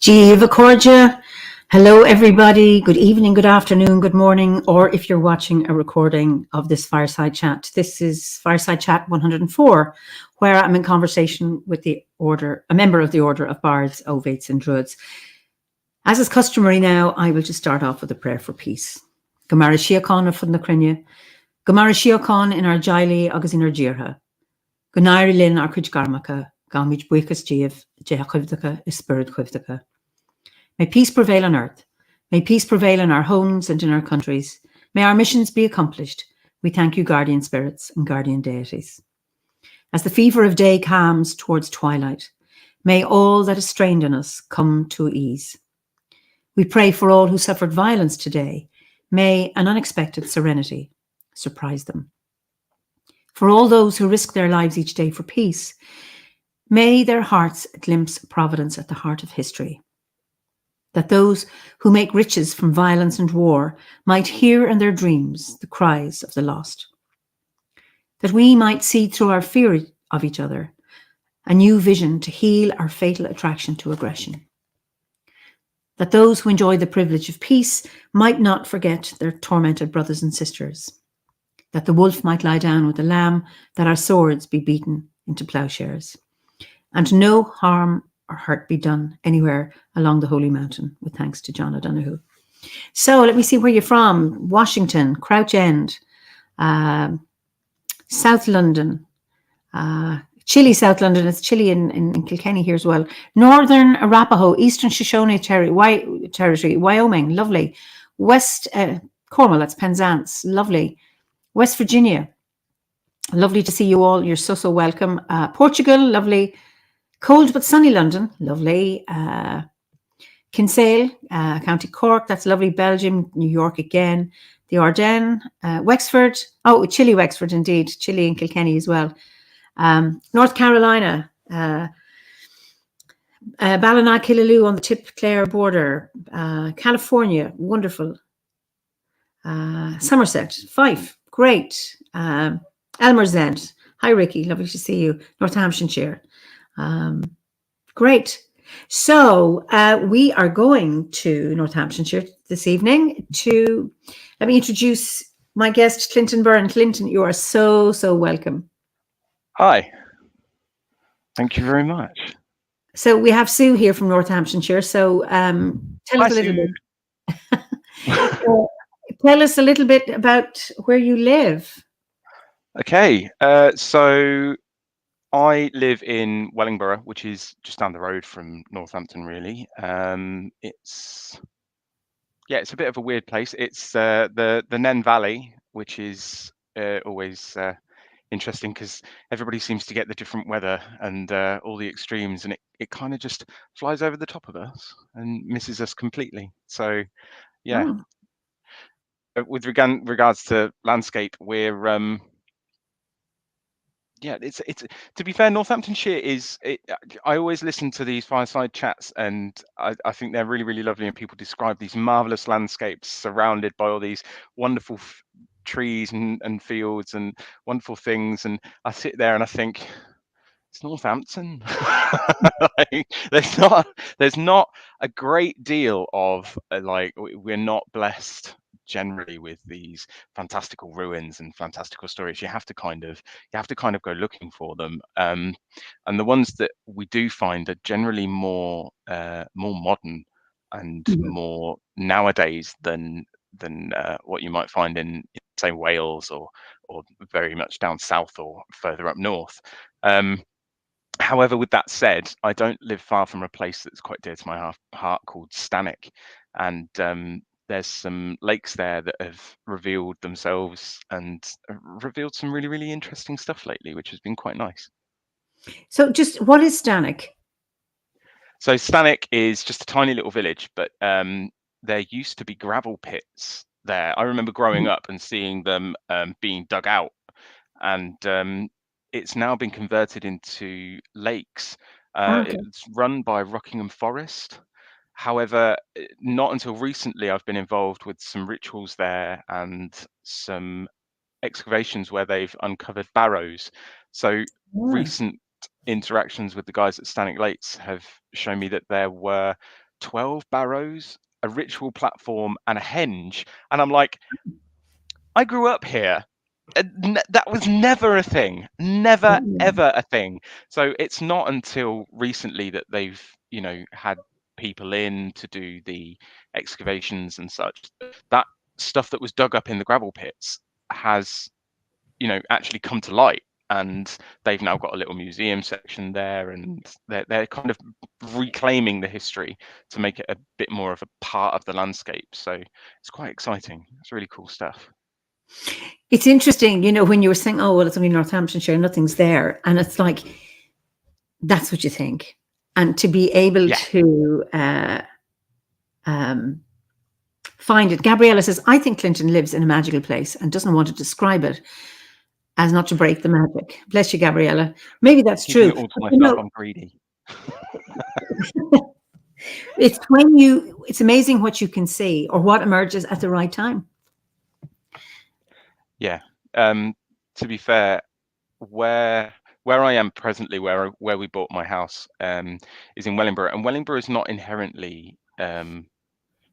Jivakorja. Hello, everybody. Good evening, good afternoon, good morning, or if you're watching a recording of this Fireside Chat. This is Fireside Chat 104, where I'm in conversation with a member of the Order of Bards, Ovates and Druids. As is customary now, I will just start off with a prayer for peace. Gamara Shiakon of Fundakrinya, Gamara Shiakon in our Jaili, agus in our Jirha, Gunairi Lin our Kujgarmaka, Gamij Buikas Jiv, Jehakivdaka, is Spirit Kvdaka. May peace prevail on earth. May peace prevail in our homes and in our countries. May our missions be accomplished. We thank you, guardian spirits and guardian deities. As the fever of day calms towards twilight, may all that is strained in us come to ease. We pray for all who suffered violence today. May an unexpected serenity surprise them. For all those who risk their lives each day for peace, may their hearts glimpse providence at the heart of history. That those who make riches from violence and war might hear in their dreams the cries of the lost. That we might see through our fear of each other a new vision to heal our fatal attraction to aggression. That those who enjoy the privilege of peace might not forget their tormented brothers and sisters. That the wolf might lie down with the lamb, that our swords be beaten into plowshares, and no harm or hurt be done anywhere along the Holy Mountain, with thanks to John O'Donoghue. So let me see where you're from. Washington, Crouch End, South London, chilly South London. It's chilly in Kilkenny here as well. Northern Arapaho, Eastern Shoshone Territory, Wyoming, lovely. West Cornwall, that's Penzance, lovely. West Virginia, lovely to see you all. You're so welcome. Portugal, lovely. Cold but sunny London, lovely. Kinsale, County Cork, that's lovely. Belgium, New York again. The Ardennes, Wexford, chilly Wexford indeed. Chilly in Kilkenny as well. North Carolina, Ballina-Killaloe on the Tip-Clare border. California, wonderful. Somerset, Fife, great. Elmer's End, hi Ricky, lovely to see you. Northamptonshire. Great. So we are going to Northamptonshire this evening to, let me introduce my guest, Clinton Byrne. Clinton, you are so welcome. Hi. Thank you very much. So we have Sue here from Northamptonshire. So tell us a little bit. Tell us a little bit about where you live. Okay. So I live in Wellingborough, which is just down the road from Northampton, really. It's a bit of a weird place. It's the Nen Valley, which is always interesting because everybody seems to get the different weather and all the extremes, and it kind of just flies over the top of us and misses us completely. So, yeah. With regards to landscape, we're it's to be fair, Northamptonshire is. I always listen to these fireside chats, and I think they're really lovely. And people describe these marvelous landscapes surrounded by all these wonderful trees and fields and wonderful things. And I sit there and I think, it's Northampton. Like, there's not a great deal of we're not blessed generally with these fantastical ruins and fantastical stories. You have to kind of go looking for them, and the ones that we do find are generally more modern and more nowadays than what you might find in say Wales or very much down south or further up north. However, with that said, I don't live far from a place that's quite dear to my heart called Stanwick, and there's some lakes there that have revealed themselves and revealed some really interesting stuff lately, which has been quite nice. So just what is Stanwick? So Stanwick is just a tiny little village, but there used to be gravel pits there. I remember growing up and seeing them being dug out, and it's now been converted into lakes. Okay. It's run by Rockingham Forest. However, not until recently I've been involved with some rituals there and some excavations where they've uncovered barrows. So Yeah. recent interactions with the guys at Stannick Lakes have shown me that there were 12 barrows, a ritual platform, and a henge. And I'm like, I grew up here. That was never a thing, never Mm. ever a thing. So it's not until recently that they've, had people in to do the excavations and such. That stuff that was dug up in the gravel pits has, actually come to light, and they've now got a little museum section there, and they're kind of reclaiming the history to make it a bit more of a part of the landscape. So it's quite exciting. It's really cool stuff. It's interesting, when you were saying, oh, well, it's only Northamptonshire, nothing's there. And it's like, that's what you think. And to be able Yeah. to find it. Gabriella says, I think Clinton lives in a magical place and doesn't want to describe it as not to break the magic. Bless you, Gabriella. Maybe that's Keeping true. it all to But, myself, I'm greedy. it's amazing what you can see or what emerges at the right time. Yeah. To be fair, where I am presently, where we bought my house, is in Wellingborough, and Wellingborough is not inherently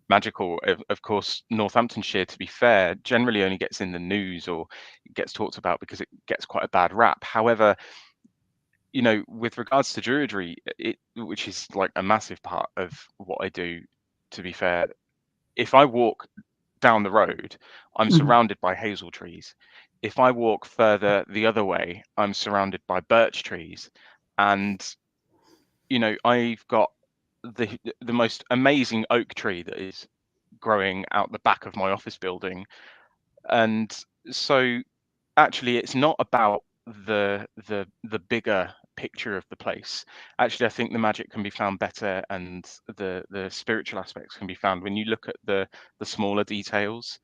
magical. Of course, Northamptonshire, to be fair, generally only gets in the news or gets talked about because it gets quite a bad rap. However, with regards to druidry, which is like a massive part of what I do, to be fair, if I walk down the road, I'm surrounded by hazel trees. If I walk further the other way, I'm surrounded by birch trees. And, I've got the most amazing oak tree that is growing out the back of my office building. And so actually it's not about the bigger picture of the place. Actually, I think the magic can be found better, and the spiritual aspects can be found when you look at the smaller details.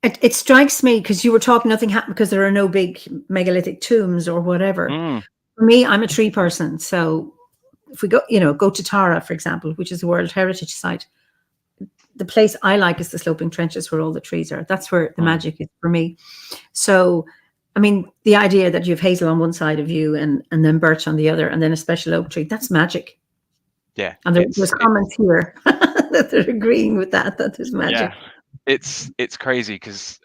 It strikes me, because you were talking, nothing happened because there are no big megalithic tombs or whatever. For me, I'm a tree person. So if we go to Tara, for example, which is a World Heritage Site, the place I like is the sloping trenches where all the trees are. That's where the magic is for me. So, I mean, the idea that you have hazel on one side of you and then birch on the other, and then a special oak tree, that's magic. Yeah. And there's comments here that they're agreeing with that there's magic. Yeah. It's crazy because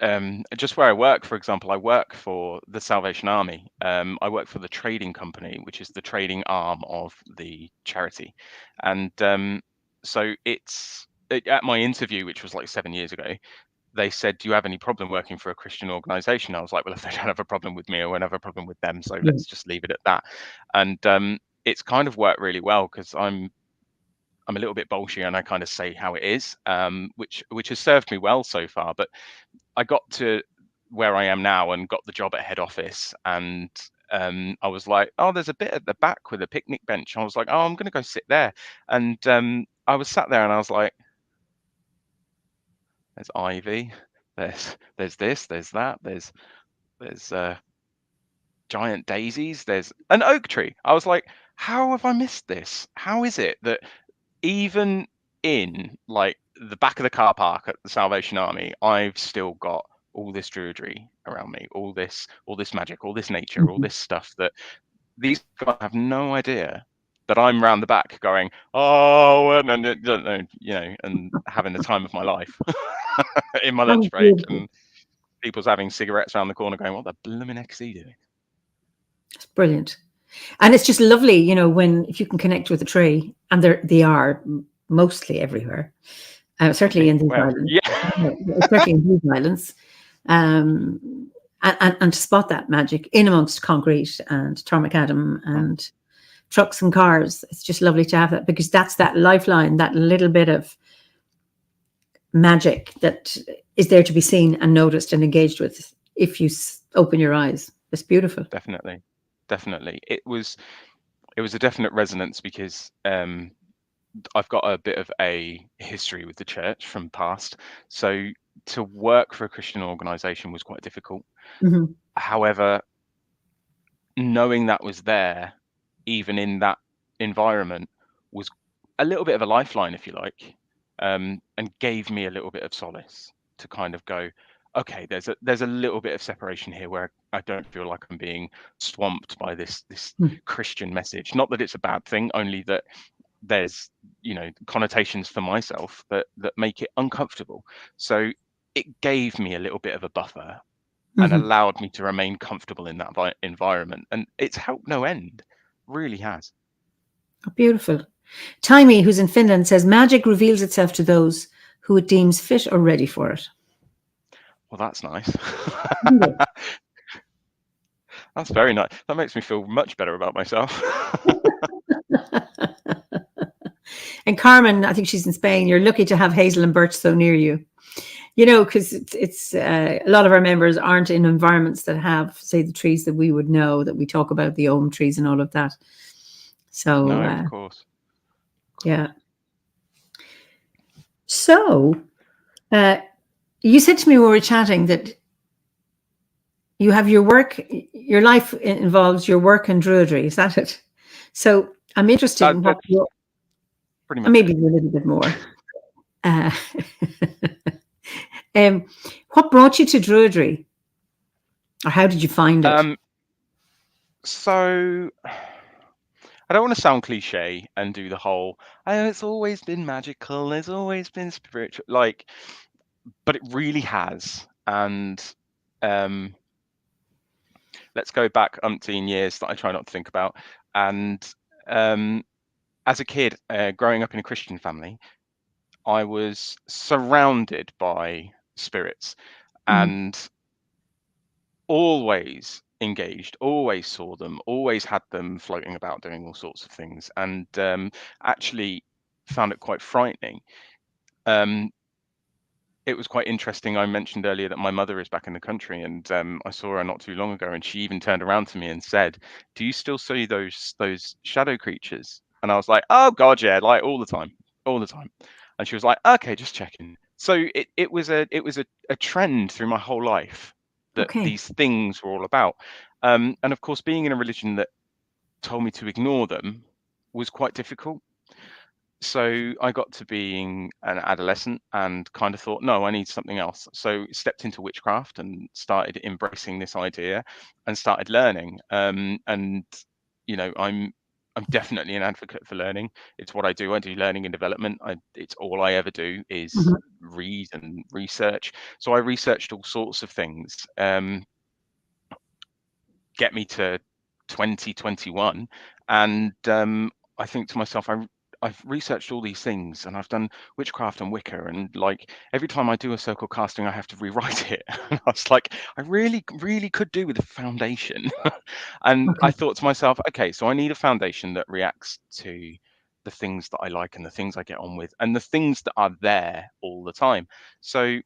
just where I work, for example, I work for the Salvation Army. I work for the trading company, which is the trading arm of the charity. And so at my interview, which was like 7 years ago, they said, do you have any problem working for a Christian organization? I was like, well, if they don't have a problem with me, I won't have a problem with them. So let's just leave it at that. And it's kind of worked really well because I'm a little bit bolshy and I kind of say how it is, which has served me well so far. But I got to where I am now and got the job at head office, and I was like, oh, there's a bit at the back with a picnic bench. I was like, oh, I'm going to go sit there. And I was sat there and I was like, there's ivy, there's this, there's that, there's giant daisies, there's an oak tree. I was like, how have I missed this? How is it that even in like the back of the car park at the Salvation Army, I've still got all this druidry around me, all this magic, all this nature, all this stuff that these guys have no idea that I'm round the back going, oh, and and having the time of my life in my lunch break, and people's having cigarettes around the corner going, what the blooming heck is he doing? It's brilliant. And it's just lovely, if you can connect with a tree, and they are mostly everywhere. Certainly in these islands. Yeah. Certainly in these islands. And to spot that magic in amongst concrete and Tormacadam and trucks and cars, it's just lovely to have that, because that's that lifeline, that little bit of magic that is there to be seen and noticed and engaged with if you open your eyes. It's beautiful. Definitely. It was a definite resonance because I've got a bit of a history with the church from past, so to work for a Christian organisation was quite difficult. Hmm. However, knowing that was there, even in that environment, was a little bit of a lifeline, if you like, and gave me a little bit of solace to kind of go, okay, there's a little bit of separation here where I don't feel like I'm being swamped by this Christian message. Not that it's a bad thing, only that there's connotations for myself that make it uncomfortable. So it gave me a little bit of a buffer and Hmm. allowed me to remain comfortable in that environment, and it's helped no end. Really has. Oh, beautiful. Taimi, who's in Finland, says magic reveals itself to those who it deems fit or ready for it. Well, that's nice. Mm. That's very nice. That makes me feel much better about myself. And Carmen, I think she's in Spain. You're lucky to have Hazel and Birch so near you. Because it's a lot of our members aren't in environments that have, say, the trees that we would know, that we talk about, the ohm trees and all of that. So, No, of course. yeah. So, you said to me when we were chatting that you have your work, your life involves your work and druidry. Is that it? So, I'm interested in what That's pretty much maybe it. a little bit more. Uh, what brought you to druidry, or how did you find it? So I don't want to sound cliche and do the whole, oh, it's always been magical, it's always been spiritual, but it really has. And let's go back umpteen years that I try not to think about. And as a kid, growing up in a Christian family, I was surrounded by spirits Mm-hmm. and always engaged, always saw them, always had them floating about doing all sorts of things, and actually found it quite frightening. Um, it was quite interesting. I mentioned earlier that my mother is back in the country, and I saw her not too long ago, and she even turned around to me and said, "Do you still see those shadow creatures?" And I was like, "Oh God, yeah, like all the time, all the time." And she was like, "Okay, just checking." So it was a trend through my whole life that Okay. these things were all about. And of course, being in a religion that told me to ignore them was quite difficult. So I got to being an adolescent and kind of thought, no, I need something else. So stepped into witchcraft and started embracing this idea and started learning. And I'm definitely an advocate for learning. It's what I do. I do learning and development. It's all I ever do is Mm-hmm. read and research. So I researched all sorts of things. Get me to 2021, and I think to myself, I've researched all these things and I've done witchcraft and Wicca, and like every time I do a circle casting I have to rewrite it. And I was like, I really could do with a foundation. And I Okay. thought to myself, okay, so I need a foundation that reacts to the things that I like and the things I get on with and the things that are there all the time. So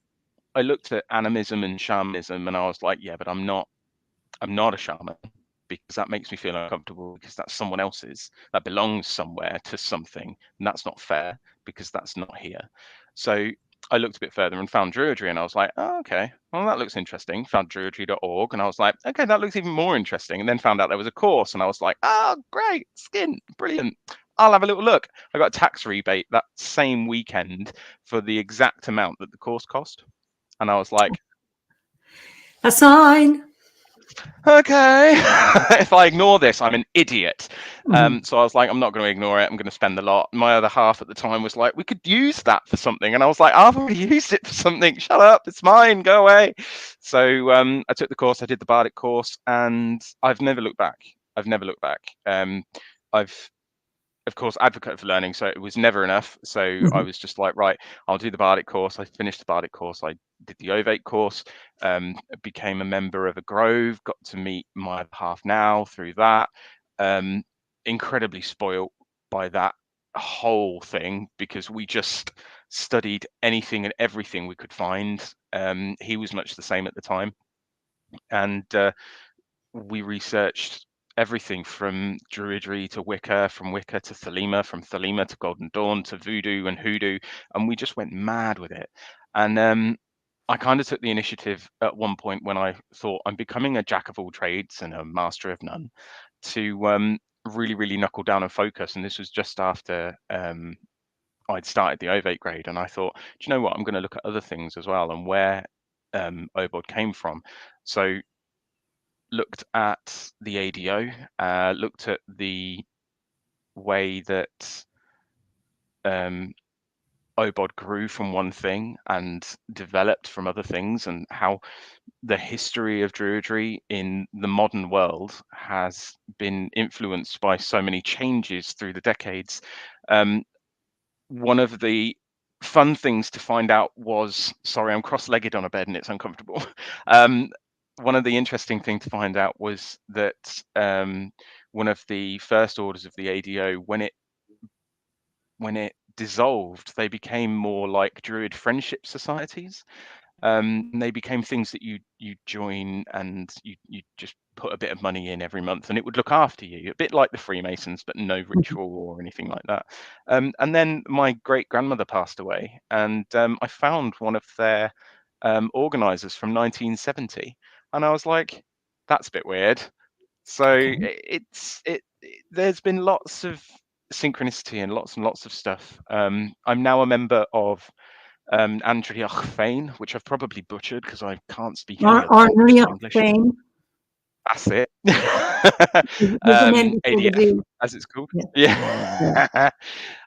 I looked at animism and shamanism and I was like, yeah, but I'm not a shaman because that makes me feel uncomfortable because that's someone else's. That belongs somewhere to something. And that's not fair because that's not here. So I looked a bit further and found druidry and I was like, oh, okay, well, that looks interesting. Found druidry.org and I was like, okay, that looks even more interesting. And then found out there was a course and I was like, oh, great, skin, brilliant. I'll have a little look. I got a tax rebate that same weekend for the exact amount that the course cost. And I was like, A sign. okay, if I ignore this, I'm an idiot. Mm-hmm. So I was like, I'm not going to ignore it. I'm going to spend a lot. My other half at the time was like, we could use that for something. And I was like, I've already used it for something. Shut up. It's mine. Go away. So I took the course. I did the Bardic course and I've never looked back. I've never looked back. I've of course, advocate for learning, so it was never enough. So I Mm-hmm. was just like, right, I'll do the Bardic course. I finished the Bardic course. I did the Ovate course, became a member of a Grove, got to meet my other half now through that. Incredibly spoilt by that whole thing because we just studied anything and everything we could find. He was much the same at the time. And we researched everything from druidry to Wicca, from Wicca to Thelema, from Thelema to Golden Dawn to voodoo and hoodoo, and we just went mad with it. And I kind of took the initiative at one point when I thought I'm becoming a jack of all trades and a master of none, to really knuckle down and focus. And this was just after I'd started the Ovate grade, and I thought, do you know what? I'm going to look at other things as well and where Obod came from. So looked at the ADO, looked at the way that Obod grew from one thing and developed from other things, and how the history of druidry in the modern world has been influenced by so many changes through the decades. One of the fun things to find out was, sorry, I'm cross-legged on a bed and it's uncomfortable. One of the interesting things to find out was that one of the first orders of the ADO, when it dissolved, they became more like druid friendship societies. And they became things that you join, and you just put a bit of money in every month, and it would look after you, a bit like the Freemasons, but no ritual or anything like that. And then my great grandmother passed away, and I found one of their organizers from 1970, and I was like, that's a bit weird. So Okay. there's been lots of synchronicity and lots of stuff. I'm now a member of Andriach Fein, which I've probably butchered because I can't speak any other Or language New but York English. Spain. That's it. There's a name before the ADF, D. as it's called. Yeah. Yeah.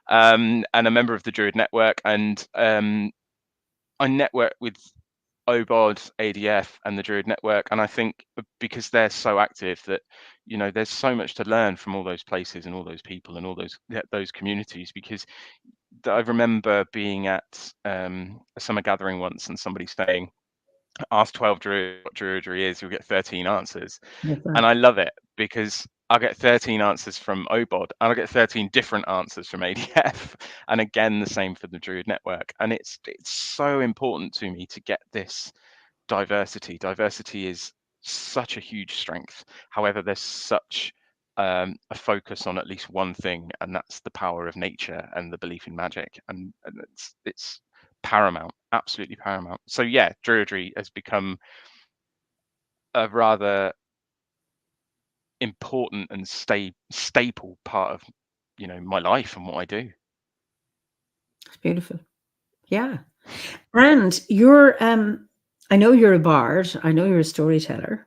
And a member of the Druid Network, and I network with OBOD, ADF, and the Druid Network, and I think because they're so active that there's so much to learn from all those places and all those people and all those communities. Because I remember being at a summer gathering once and somebody saying, ask 12 druids what druidry is, you'll get 13 answers. That's right. And I love it because I'll get 13 answers from OBOD and I'll get 13 different answers from ADF. And again, the same for the Druid Network. And it's so important to me to get this diversity. Diversity is such a huge strength. However, there's such a focus on at least one thing, and that's the power of nature and the belief in magic. And it's paramount, absolutely paramount. So yeah, druidry has become a rather important and staple part of my life and what I do. It's beautiful. Yeah. And you're I know you're a bard, I know you're a storyteller.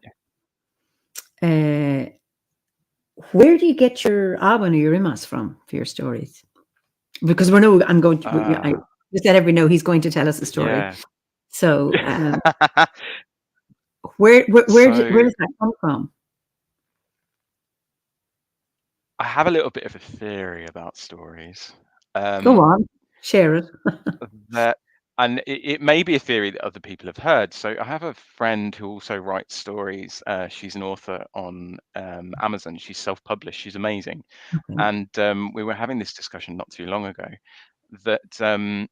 Where do you get your Aban or your Imas from for your stories? Because we know I'm going to I just let everyone know he's going to tell us a story. Yeah. So where does that come from? I have a little bit of a theory about stories. Go on, share it. That, and it may be a theory that other people have heard. So I have a friend who also writes stories. She's an author on Amazon. She's self-published. She's amazing. Okay. And we were having this discussion not too long ago that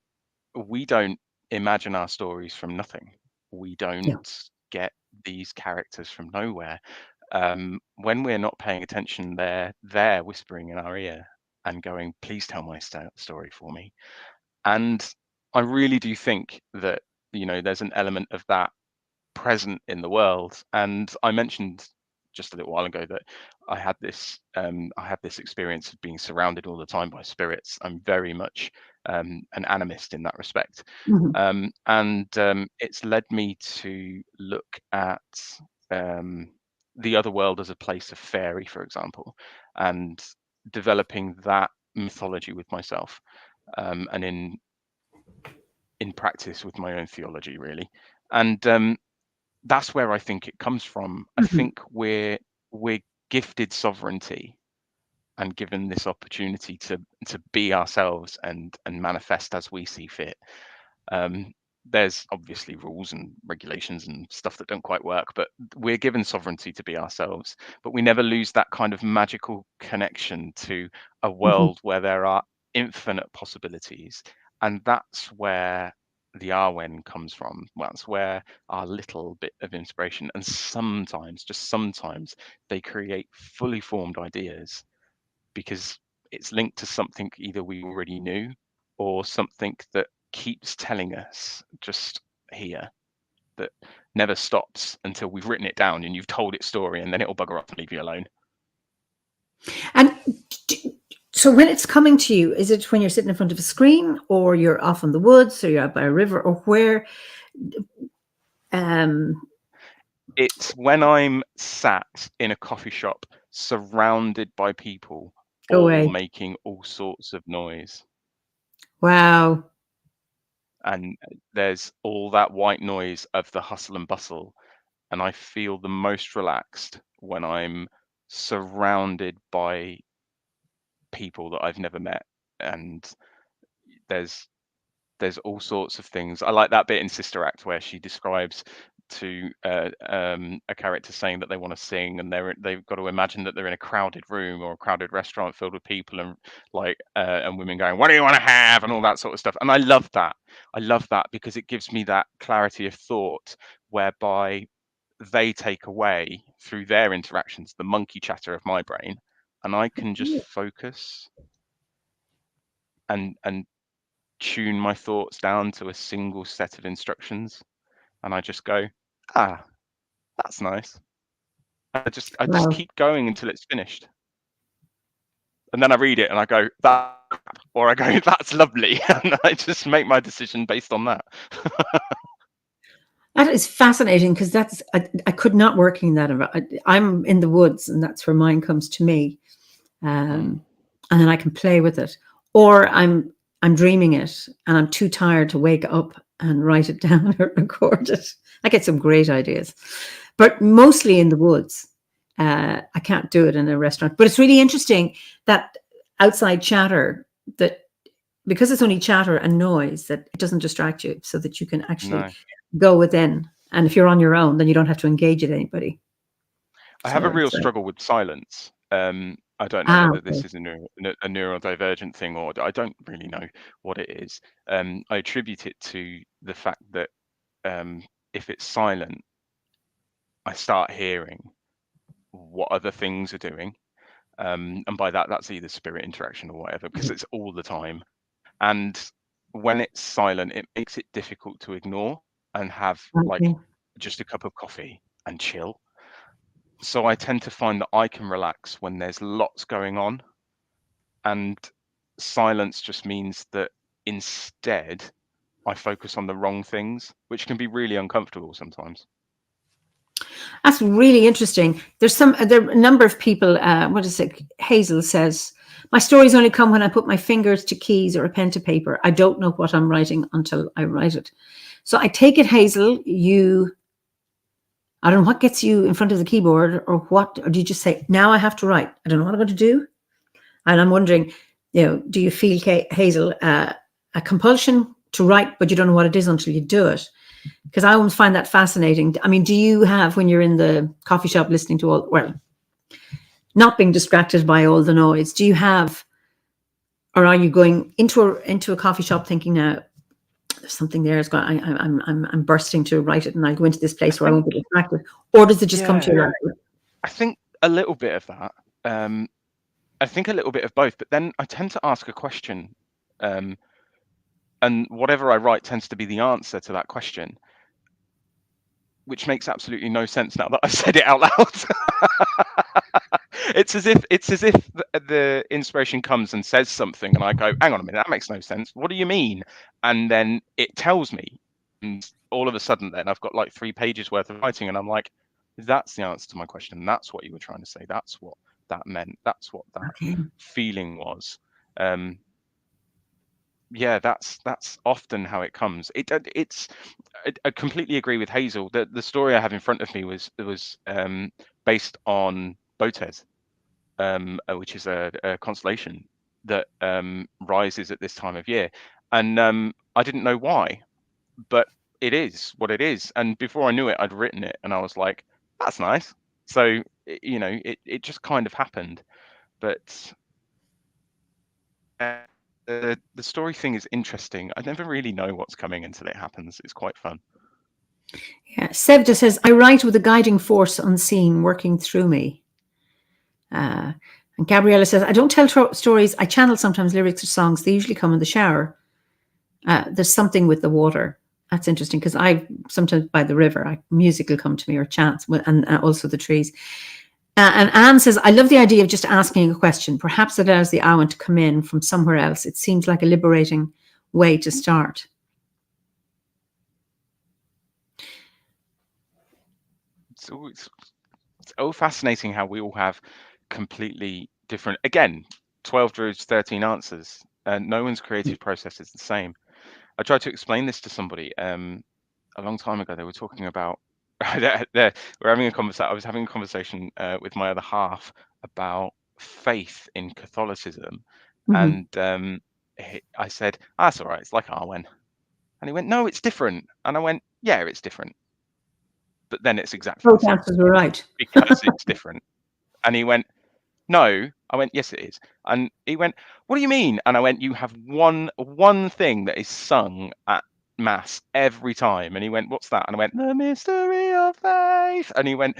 we don't imagine our stories from nothing. We don't Yeah. get these characters from nowhere. When we're not paying attention, they're there whispering in our ear and going, please tell my story for me. And I really do think that there's an element of that present in the world. And I mentioned just a little while ago that I had this experience of being surrounded all the time by spirits. I'm very much an animist in that respect. Mhm. And it's led me to look at the other world as a place of fairy, for example, and developing that mythology with myself, and in practice with my own theology, really. And that's where I think it comes from. I Mhm. think we're gifted sovereignty and given this opportunity to be ourselves and manifest as we see fit. There's obviously rules and regulations and stuff that don't quite work, but we're given sovereignty to be ourselves. But we never lose that kind of magical connection to a Mhm. world where there are infinite possibilities. And that's where the Arwen comes from. That's where our little bit of inspiration, and sometimes, just sometimes, they create fully formed ideas because it's linked to something either we already knew or something that keeps telling us just here, that never stops until we've written it down and you've told its story, and then it'll bugger off and leave you alone. And so when it's coming to you, is it when you're sitting in front of a screen, or you're off in the woods, or you're out by a river, or where? It's when I'm sat in a coffee shop surrounded by people Go all away. making all sorts of noise. Wow. And there's all that white noise of the hustle and bustle. And I feel the most relaxed when I'm surrounded by people that I've never met. And there's all sorts of things. I like that bit in Sister Act where she describes to a character saying that they want to sing, and they've got to imagine that they're in a crowded room or a crowded restaurant filled with people, and and women going, "What do you want to have?" and all that sort of stuff. And I love that. I love that because it gives me that clarity of thought whereby they take away through their interactions the monkey chatter of my brain, and I can just focus and tune my thoughts down to a single set of instructions, and I just go, that's nice. I just Wow. keep going until it's finished, and then I read it and I go, that, or I go, that's lovely, and I just make my decision based on that. That is fascinating, because I could not work in that. I'm in the woods, and that's where mine comes to me, and then I can play with it, or I'm dreaming it, and I'm too tired to wake up and write it down or record it. I get some great ideas, but mostly in the woods. I can't do it in a restaurant. But it's really interesting that outside chatter, that because it's only chatter and noise, that it doesn't distract you, so that you can actually go within. And if you're on your own, then you don't have to engage with anybody. I have a real So struggle with silence. I don't know whether this okay. is a neurodivergent thing, or I don't really know what it is. I attribute it to the fact that if it's silent, I start hearing what other things are doing. And by that, that's either spirit interaction or whatever, because it's all the time. And when it's silent, it makes it difficult to ignore and have like Okay. just a cup of coffee and chill. So I tend to find that I can relax when there's lots going on. And silence just means that instead I focus on the wrong things, which can be really uncomfortable sometimes. That's really interesting. There are a number of people. What is it? Hazel says, "My stories only come when I put my fingers to keys or a pen to paper. I don't know what I'm writing until I write it." So I take it, Hazel, I don't know what gets you in front of the keyboard, or what, or do you just say, "Now I have to write. I don't know what I'm going to do." And I'm wondering, do you feel, Hazel, a compulsion to write, but you don't know what it is until you do it? Because I always find that fascinating. I mean, do you have, when you're in the coffee shop listening to not being distracted by all the noise, do you have, or are you going into a coffee shop thinking, now there's something there, I'm bursting to write it, and I'll go into this place where I won't be distracted? Or does it just come to you? I think a little bit of that. I think a little bit of both, but then I tend to ask a question, and whatever I write tends to be the answer to that question, which makes absolutely no sense now that I've said it out loud. It's as if the inspiration comes and says something, and I go, "Hang on a minute, that makes no sense. What do you mean?" And then it tells me, and all of a sudden, then I've got like 3 pages worth of writing, and I'm like, "That's the answer to my question. That's what you were trying to say. That's what that meant. That's what that Okay. feeling was." Yeah, that's often how it comes. I completely agree with Hazel. The story I have in front of me was based on Botes, which is a constellation that rises at this time of year, and I didn't know why, but it is what it is. And before I knew it, I'd written it, and I was like, "That's nice." So it just kind of happened, but. the story thing is interesting. I never really know what's coming until it happens. It's quite fun. Yeah. Sev just says, I write with a guiding force unseen working through me. And Gabriella says, I don't tell stories. I channel sometimes lyrics or songs. They usually come in the shower. There's something with the water. That's interesting because I sometimes by the river, music will come to me or chants, and also the trees. And Anne says, I love the idea of just asking a question. Perhaps it allows the Awan to come in from somewhere else. It seems like a liberating way to start. It's all fascinating how we all have completely different, again, 12 druids, 13 answers, and no one's creative process is the same. I tried to explain this to somebody a long time ago. They were talking about we're having a conversation. I was having a conversation with my other half about faith in Catholicism, and I said, "That's all right. It's like Arwen," and he went, "No, it's different." And I went, "Yeah, it's different, but then it's exactly the Both same answers were right. because it's different." And he went, "No." I went, "Yes, it is." And he went, "What do you mean?" And I went, "You have one thing that is sung at mass every time." And he went, "What's that?" And I went, "The mystery of faith." And he went,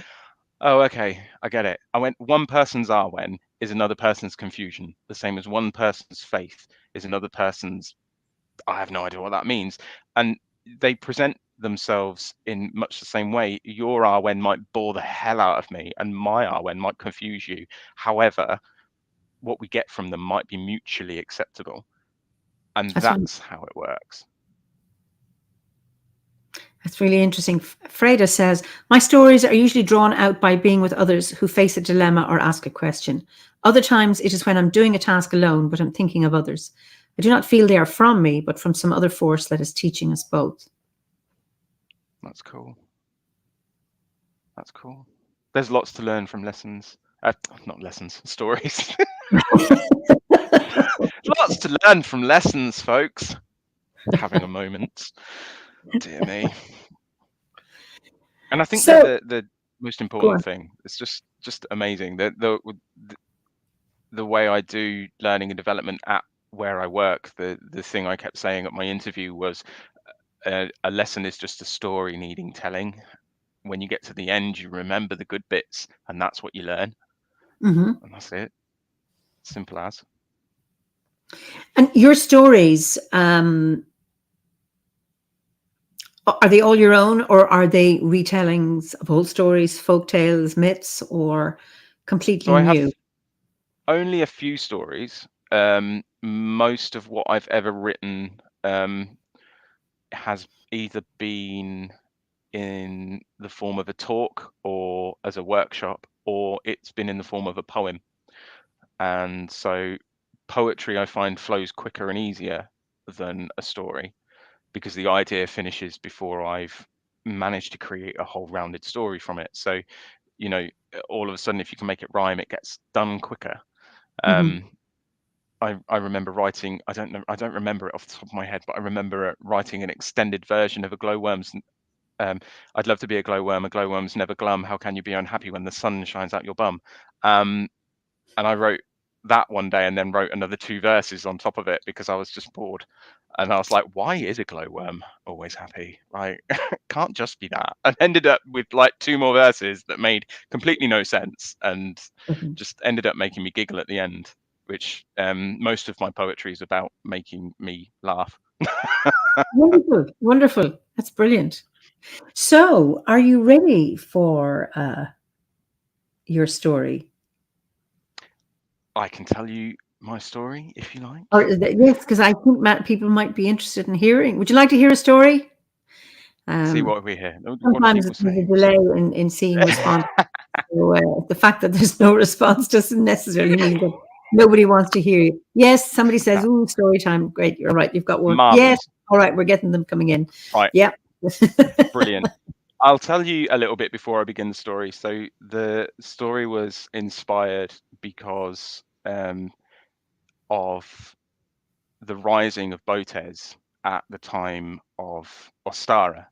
"Oh, okay, I get it." I went, "One person's Arwen is another person's confusion, the same as one person's faith is another person's, I have no idea what that means." And they present themselves in much the same way. Your Arwen might bore the hell out of me, and my Arwen might confuse you. However, what we get from them might be mutually acceptable, and that's how it works. That's really interesting. Freda says, my stories are usually drawn out by being with others who face a dilemma or ask a question. Other times it is when I'm doing a task alone, but I'm thinking of others. I do not feel they are from me, but from some other force that is teaching us both. That's cool. That's cool. There's lots to learn from lessons. Not lessons, stories. Lots to learn from lessons, folks. Having a moment. Dear me. And I think that the most important thing, it's just amazing. The way I do learning and development at where I work, the thing I kept saying at my interview was a lesson is just a story needing telling. When you get to the end, you remember the good bits, and that's what you learn. And that's it. Simple as. And your stories, are they all your own, or are they retellings of old stories, folk tales, myths, or completely So I have new? only a few stories. Most of what I've ever written has either been in the form of a talk or as a workshop, or it's been in the form of a poem. And so poetry, I find, flows quicker and easier than a story because the idea finishes before I've managed to create a whole rounded story from it. So, you know, all of a sudden, if you can make it rhyme, it gets done quicker. I remember writing, I don't remember it off the top of my head, but I remember writing an extended version of a glowworm's. I'd love to be a glowworm's never glum. How can you be unhappy when the sun shines out your bum? And I wrote that one day and then wrote another 2 verses on top of it because I was just bored. And I was like, why is a glowworm always happy? Like, can't just be that. And ended up with like 2 more verses that made completely no sense and just ended up making me giggle at the end, which most of my poetry is about making me laugh. Wonderful, wonderful. That's brilliant. So, are you ready for your story? I can tell you my story if you like. Yes, because I think people might be interested in hearing. Would you like to hear a story? See what we hear. What do Sometimes people there's say? a delay in seeing response. So, the fact that there's no response doesn't necessarily mean that nobody wants to hear you. Yes, somebody says, "Ooh, story time." Great, you're right. You've got one. Yes, Marvelous. all right, we're getting them coming in. Right. Yeah. Brilliant. I'll tell you a little bit before I begin the story. So the story was inspired because of the rising of Botes at the time of Ostara.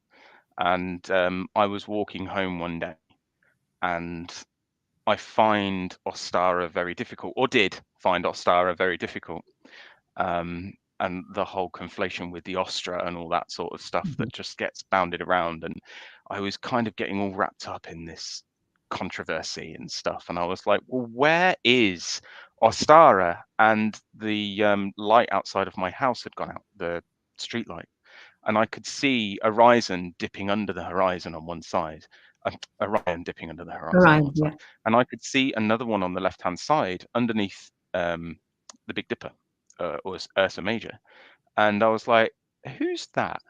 And I was walking home one day and I find Ostara very difficult, or did find Ostara very difficult. and the whole conflation with the Ostra and all that sort of stuff that just gets bounded around. And I was kind of getting all wrapped up in this controversy and stuff. And I was like, well, where is Ostara? And the light outside of my house had gone out, the street light. And I could see Horizon dipping under the horizon on one side, Orion dipping under the horizon on Right, one yeah. side, and I could see another one on the left-hand side underneath the Big Dipper, or Ursa Major. And I was like, who's that?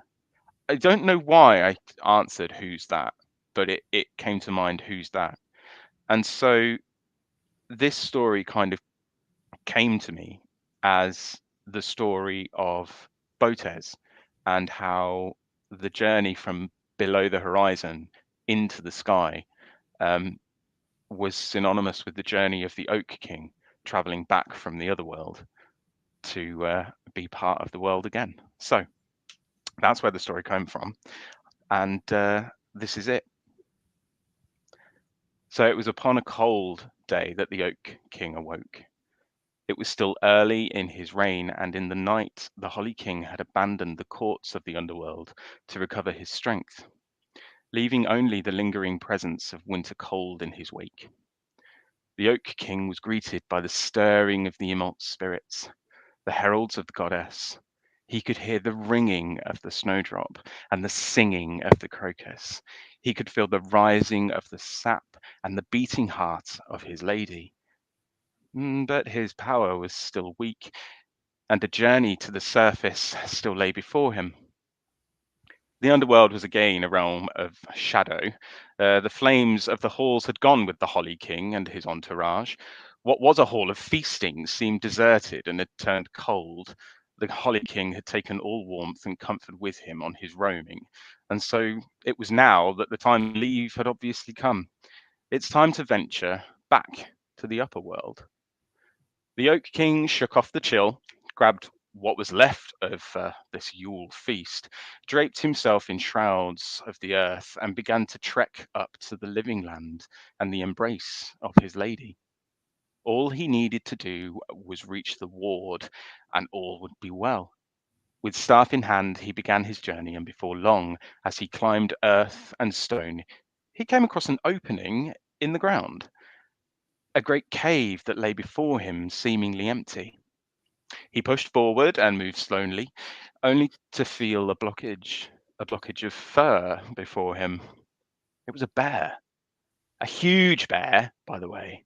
I don't know why I answered who's that, but it came to mind, who's that? And so this story kind of came to me as the story of Botes and how the journey from below the horizon into the sky was synonymous with the journey of the Oak King traveling back from the other world to be part of the world again. So that's where the story came from, and this is it. So it was upon a cold day that the Oak King awoke. It was still early in his reign, and in the night the Holly King had abandoned the courts of the underworld to recover his strength, leaving only the lingering presence of winter cold in his wake. The Oak King was greeted by the stirring of the immortal spirits, the heralds of the goddess. He could hear the ringing of the snowdrop and the singing of the crocus. He could feel the rising of the sap and the beating heart of his lady. But his power was still weak, and a journey to the surface still lay before him. The underworld was again a realm of shadow. The flames of the halls had gone with the Holly King and his entourage. What was a hall of feasting seemed deserted and had turned cold. The Holly King had taken all warmth and comfort with him on his roaming, and so it was now that the time to leave had obviously come. It's time to venture back to the upper world. The Oak King shook off the chill, grabbed what was left of this Yule feast, draped himself in shrouds of the earth, and began to trek up to the living land and the embrace of his lady. All he needed to do was reach the ward, and all would be well. With staff in hand, he began his journey, and before long, as he climbed earth and stone, he came across an opening in the ground, a great cave that lay before him, seemingly empty. He pushed forward and moved slowly, only to feel a blockage of fur before him. It was a bear, a huge bear, by the way,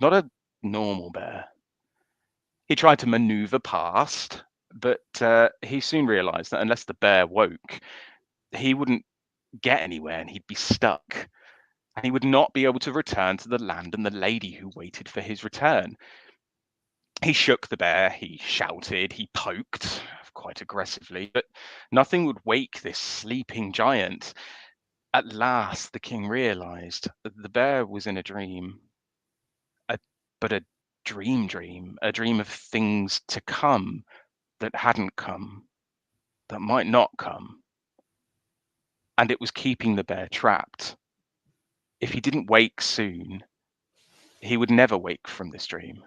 not a normal bear. He tried to maneuver past, but he soon realized that unless the bear woke, he wouldn't get anywhere and he'd be stuck. And he would not be able to return to the land and the lady who waited for his return. He shook the bear, he shouted, he poked quite aggressively, but nothing would wake this sleeping giant. At last, the king realized that the bear was in a dream, a, but a dream, a dream of things to come that hadn't come, that might not come. And it was keeping the bear trapped. If he didn't wake soon, he would never wake from this dream,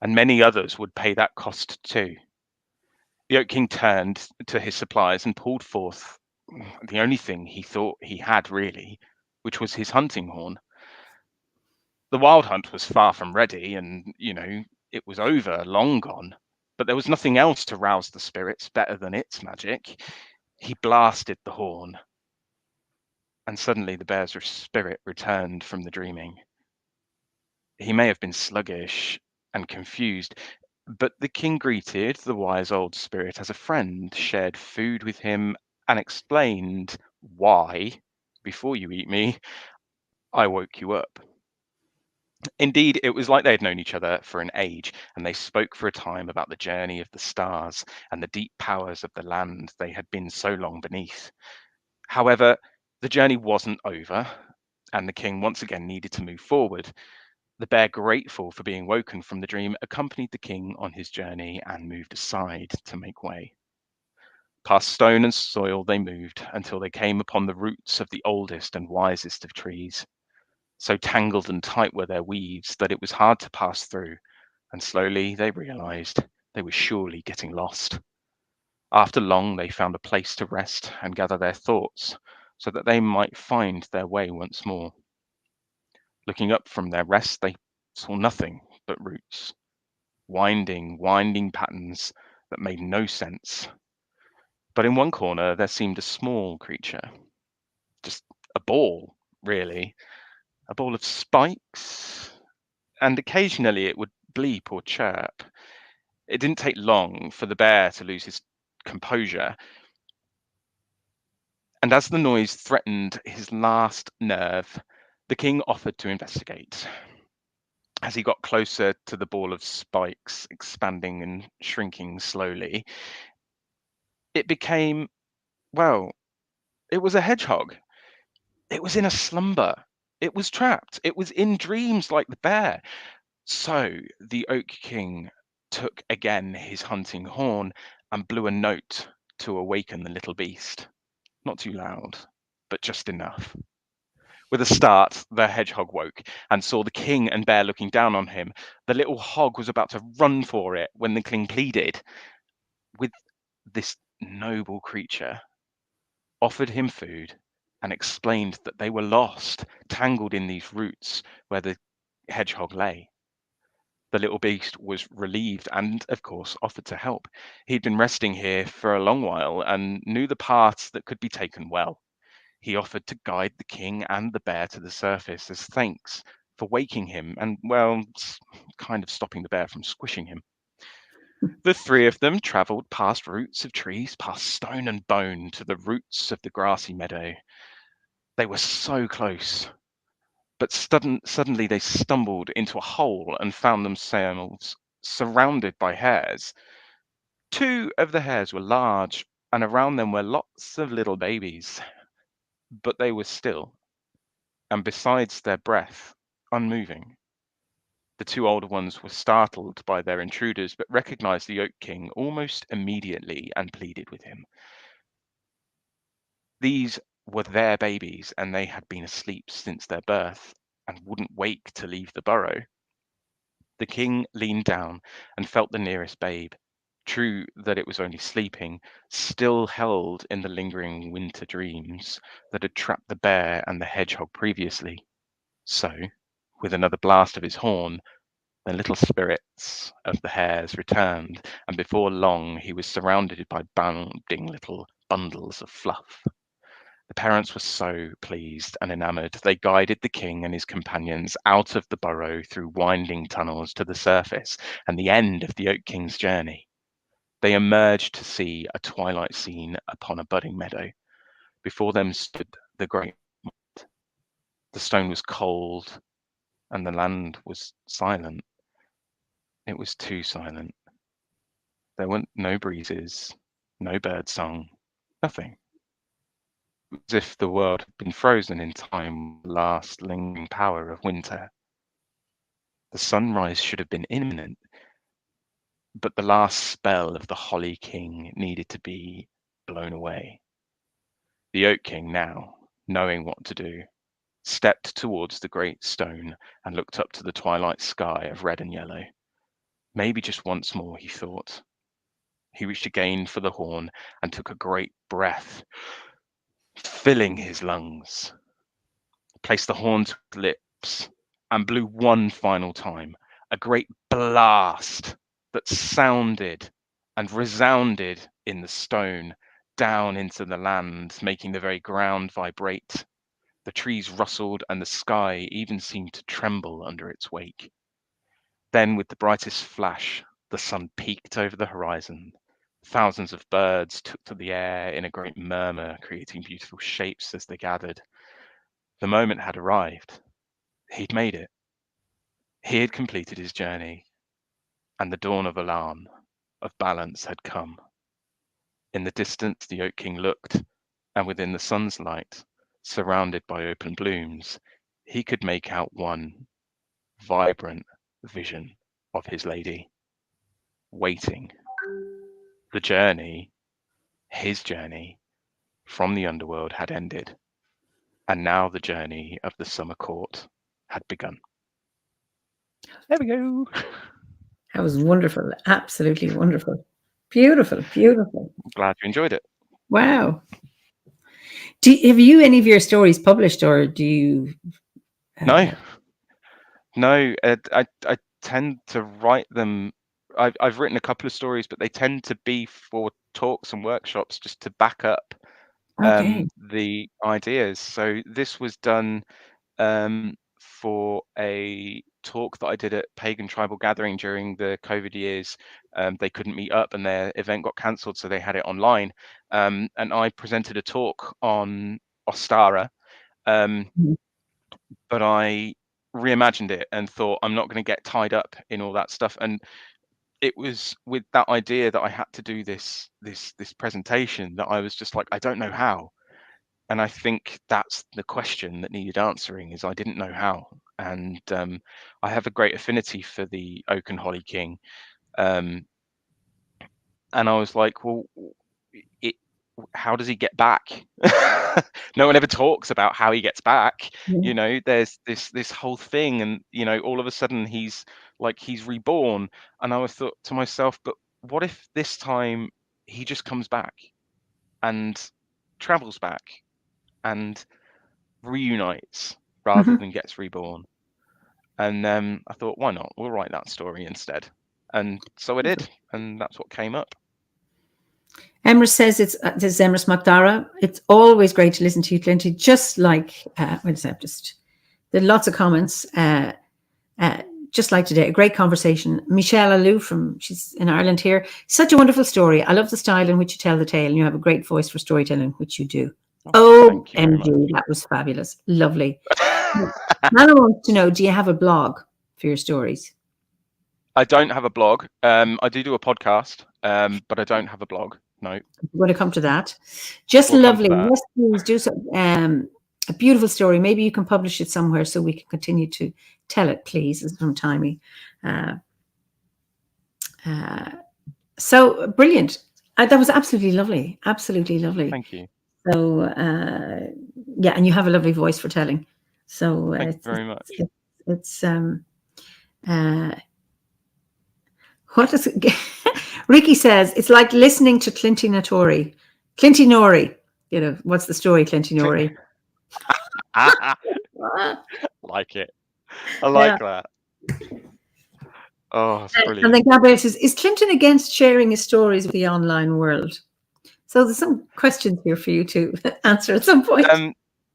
and many others would pay that cost too. The Oak King turned to his suppliers and pulled forth the only thing he thought he had really, which was his hunting horn. The wild hunt was far from ready, and, it was over, long gone. But there was nothing else to rouse the spirits better than its magic. He blasted the horn, and suddenly the bear's spirit returned from the dreaming. He may have been sluggish and confused, but the king greeted the wise old spirit as a friend, shared food with him, and explained why, before you eat me, I woke you up. Indeed, it was like they had known each other for an age, and they spoke for a time about the journey of the stars and the deep powers of the land they had been so long beneath. However, the journey wasn't over, and the king once again needed to move forward. The bear, grateful for being woken from the dream, accompanied the king on his journey and moved aside to make way. Past stone and soil they moved until they came upon the roots of the oldest and wisest of trees. So tangled and tight were their weaves that it was hard to pass through, and slowly they realized They were surely getting lost. After long, they found a place to rest and gather their thoughts, so that they might find their way once more. Looking up from their rest, they saw nothing but roots, winding patterns that made no sense. But in one corner, there seemed a small creature, just a ball, really, a ball of spikes, and occasionally it would bleep or chirp. It didn't take long for the bear to lose his composure, and as the noise threatened his last nerve, the king offered to investigate. As he got closer to the ball of spikes, expanding and shrinking slowly, it became, well, it was a hedgehog. It was in a slumber. It was trapped. It was in dreams like the bear. So the Oak King took again his hunting horn and blew a note to awaken the little beast. Not too loud, but just enough. With a start, the hedgehog woke and saw the king and bear looking down on him. The little hog was about to run for it when the king pleaded with this noble creature, offered him food, and explained that they were lost, tangled in these roots where the hedgehog lay. The little beast was relieved and, of course, offered to help. He'd been resting here for a long while and knew the paths that could be taken well. He offered to guide the king and the bear to the surface as thanks for waking him and, well, kind of stopping the bear from squishing him. The three of them travelled past roots of trees, past stone and bone, to the roots of the grassy meadow. They were so close, but suddenly they stumbled into a hole and found themselves surrounded by hares. Two of the hares were large, and around them were lots of little babies, but they were still, and besides their breath, unmoving. The two older ones were startled by their intruders, but recognized the Oak King almost immediately and pleaded with him. These were their babies, and they had been asleep since their birth and wouldn't wake to leave the burrow. The king leaned down and felt the nearest babe. True that it was only sleeping, still held in the lingering winter dreams that had trapped the bear and the hedgehog previously. So, with another blast of his horn, the little spirits of the hares returned, and before long he was surrounded by bounding little bundles of fluff. The parents were so pleased and enamored, they guided the king and his companions out of the burrow through winding tunnels to the surface and the end of the Oak King's journey. They emerged to see a twilight scene upon a budding meadow. Before them stood the great moat. The stone was cold, and the land was silent. It was too silent. There were no breezes, no bird song, nothing. As if the world had been frozen in time with the last lingering power of winter. The sunrise should have been imminent, but the last spell of the Holly King needed to be blown away. The Oak King now, knowing what to do, stepped towards the great stone and looked up to the twilight sky of red and yellow. Maybe just once more, he thought. He reached again for the horn and took a great breath, filling his lungs. Placed the horn to his lips and blew one final time, a great blast that sounded and resounded in the stone down into the land, making the very ground vibrate. The trees rustled and the sky even seemed to tremble under its wake. Then, with the brightest flash, the sun peaked over the horizon. Thousands of birds took to the air in a great murmur, creating beautiful shapes as they gathered. The moment had arrived. He'd made it. He had completed his journey, and the dawn of alarm, of balance had come. In the distance, the Oak King looked, and within the sun's light, surrounded by open blooms, he could make out one vibrant vision of his lady, waiting. The journey, his journey, from the underworld had ended, and now the journey of the summer court had begun. There we go. That was wonderful. Absolutely wonderful. Beautiful, beautiful. I'm glad you enjoyed it. Wow. Have you any of your stories published, or do you? No, no. I tend to write them. I've written a couple of stories, but they tend to be for talks and workshops just to back up Okay. the ideas. So this was done for a talk that I did at Pagan Tribal Gathering during the COVID years. They couldn't meet up and their event got cancelled, so they had it online. And I presented a talk on Ostara, Mhm. but I reimagined it and thought I'm not going to get tied up in all that stuff. And it was with that idea that I had to do this presentation that I was just like, I don't know how. And I think that's the question that needed answering, is I didn't know how. And I have a great affinity for the Oak and Holly King. Um, and I was like, well, it, how does he get back? No one ever talks about how he gets back. Yeah. You know, there's this whole thing, and you know, all of a sudden he's reborn. And I was thought to myself, but what if this time he just comes back and travels back and reunites rather Mhm. than gets reborn? And I thought, why not? We'll write that story instead. And so I did, and that's what came up. Emrys says this is Emrys Macdara. It's always great to listen to you, Clinty. Just like wait a sec, just there are lots of comments. Just like today, a great conversation. Michelle Alou she's in Ireland here. Such a wonderful story. I love the style in which you tell the tale, and you have a great voice for storytelling, which you do. Thank you very much. OMG, that was fabulous. Lovely. Nana wants to know, do you have a blog for your stories? I don't have a blog. I do a podcast, but I don't have a blog. No. We're going to come to that. Just We'll come to lovely. that. Yes, please do so. A beautiful story. Maybe you can publish it somewhere so we can continue to tell it, please. This is from Timey. So brilliant. That was absolutely lovely. Absolutely lovely. Thank you. So yeah, and you have a lovely voice for telling. So Thank you very much. It's what is it? Ricky says it's like listening to Clinty Nori. Clinty Nori. You know, what's the story, Clinty Nori? Like it. I like that. Oh, it's brilliant. And then Gabrielle says, is Clinton against sharing his stories with the online world? So there's some questions here for you to answer at some point.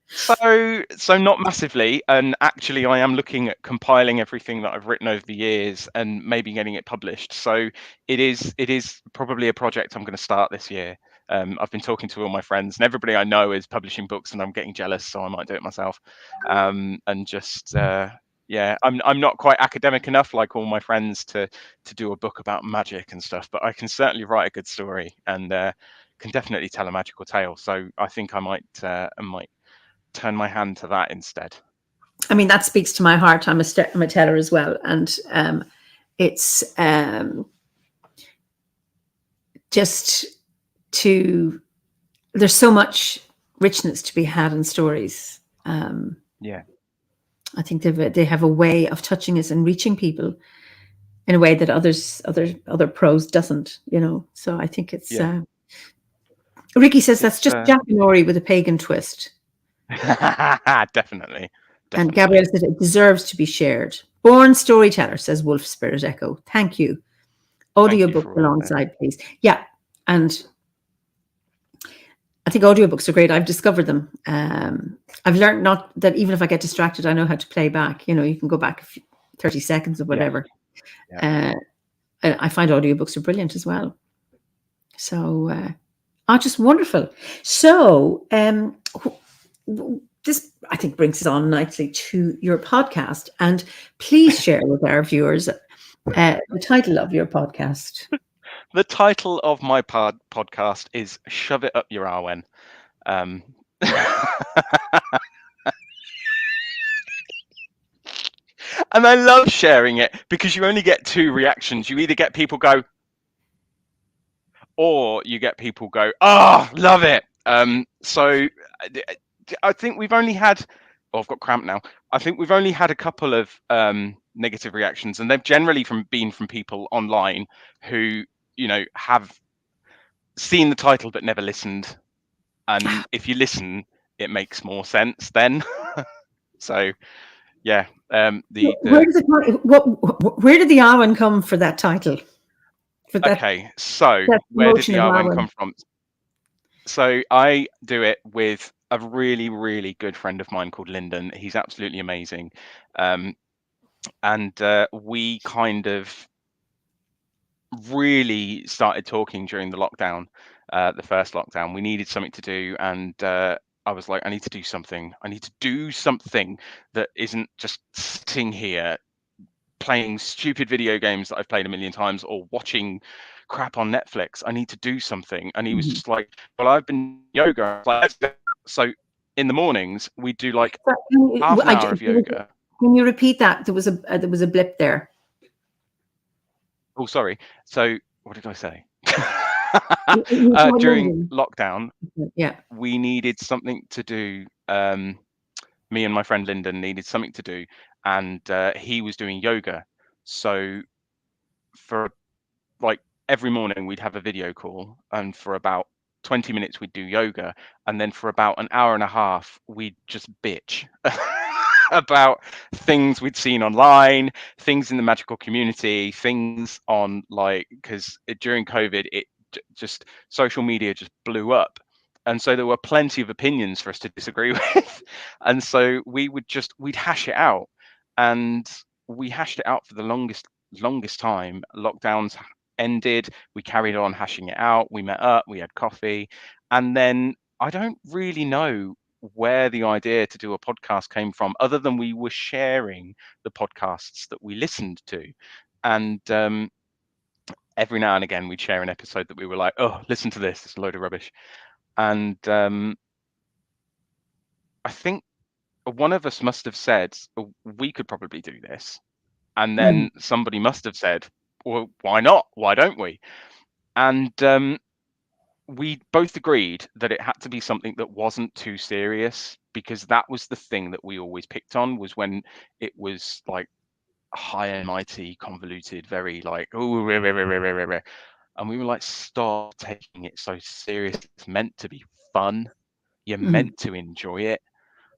So not massively, and actually I am looking at compiling everything that I've written over the years and maybe getting it published. So it is probably a project I'm going to start this year. I've been talking to all my friends, and everybody I know is publishing books, and I'm getting jealous, so I might do it myself. And just yeah, I'm not quite academic enough like all my friends to do a book about magic and stuff, but I can certainly write a good story and can definitely tell a magical tale. So I think I might turn my hand to that instead. I mean, that speaks to my heart. I'm a teller as well, and it's just there's so much richness to be had in stories. Yeah, I think they have a way of touching us and reaching people in a way that other prose doesn't. You know, so I think it's. Yeah. Ricky says that's just Jackanory with a pagan twist. Definitely. And Gabrielle said it deserves to be shared. Born storyteller, says Wolf Spirit Echo. Thank you. Audiobook alongside, please. Yeah, and I think audiobooks are great. I've discovered them. I've learned not that even if I get distracted, I know how to play back. You know, you can go back 30 seconds or whatever. Yeah. I find audiobooks are brilliant as well. So, just wonderful. So, this, I think, brings us on nicely to your podcast. And please share with our viewers the title of your podcast. The title of my podcast is Shove It Up Your Arwen. And I love sharing it because you only get two reactions. You either get people go, or you get people go, oh, love it. So I think we've only had, I've got cramp now. I think we've only had a couple of negative reactions, and they've generally been from people online who, you know, have seen the title but never listened. And if you listen, it makes more sense then. So yeah, where did the Arwen come for that title? For that, okay, so that where did the promotion of Arwen Arwen? come from? So I do it with a really, really good friend of mine called Lyndon. He's absolutely amazing. And we kind of really started talking during the lockdown, the first lockdown. We needed something to do, and I was like, I need to do something. I need to do something that isn't just sitting here playing stupid video games that I've played a million times or watching crap on Netflix. I need to do something. And he was just like, well, I've been yoga. So in the mornings we do like half an hour of yoga. Can you repeat that? There was a blip there. Oh, sorry. So what did I say? During lockdown, yeah, we needed something to do. Me and my friend Lyndon needed something to do, and he was doing yoga. So for like every morning we'd have a video call, and for about 20 minutes we'd do yoga, and then for about an hour and a half we'd just bitch about things we'd seen online, things in the magical community, things on, like, because during COVID it just social media just blew up, and so there were plenty of opinions for us to disagree with, and so we'd hash it out, and we hashed it out for the longest time. Lockdowns ended, we carried on hashing it out, we met up, we had coffee, and then I don't really know where the idea to do a podcast came from, other than we were sharing the podcasts that we listened to, and every now and again we'd share an episode that we were like, oh, listen to this, it's a load of rubbish. And I think one of us must have said, oh, we could probably do this, and then somebody must have said, well, why not, why don't we? And we both agreed that it had to be something that wasn't too serious, because that was the thing that we always picked on, was when it was like high and mighty, convoluted, very like, oh, and we were like, stop taking it so serious. It's meant to be fun. You're meant to enjoy it.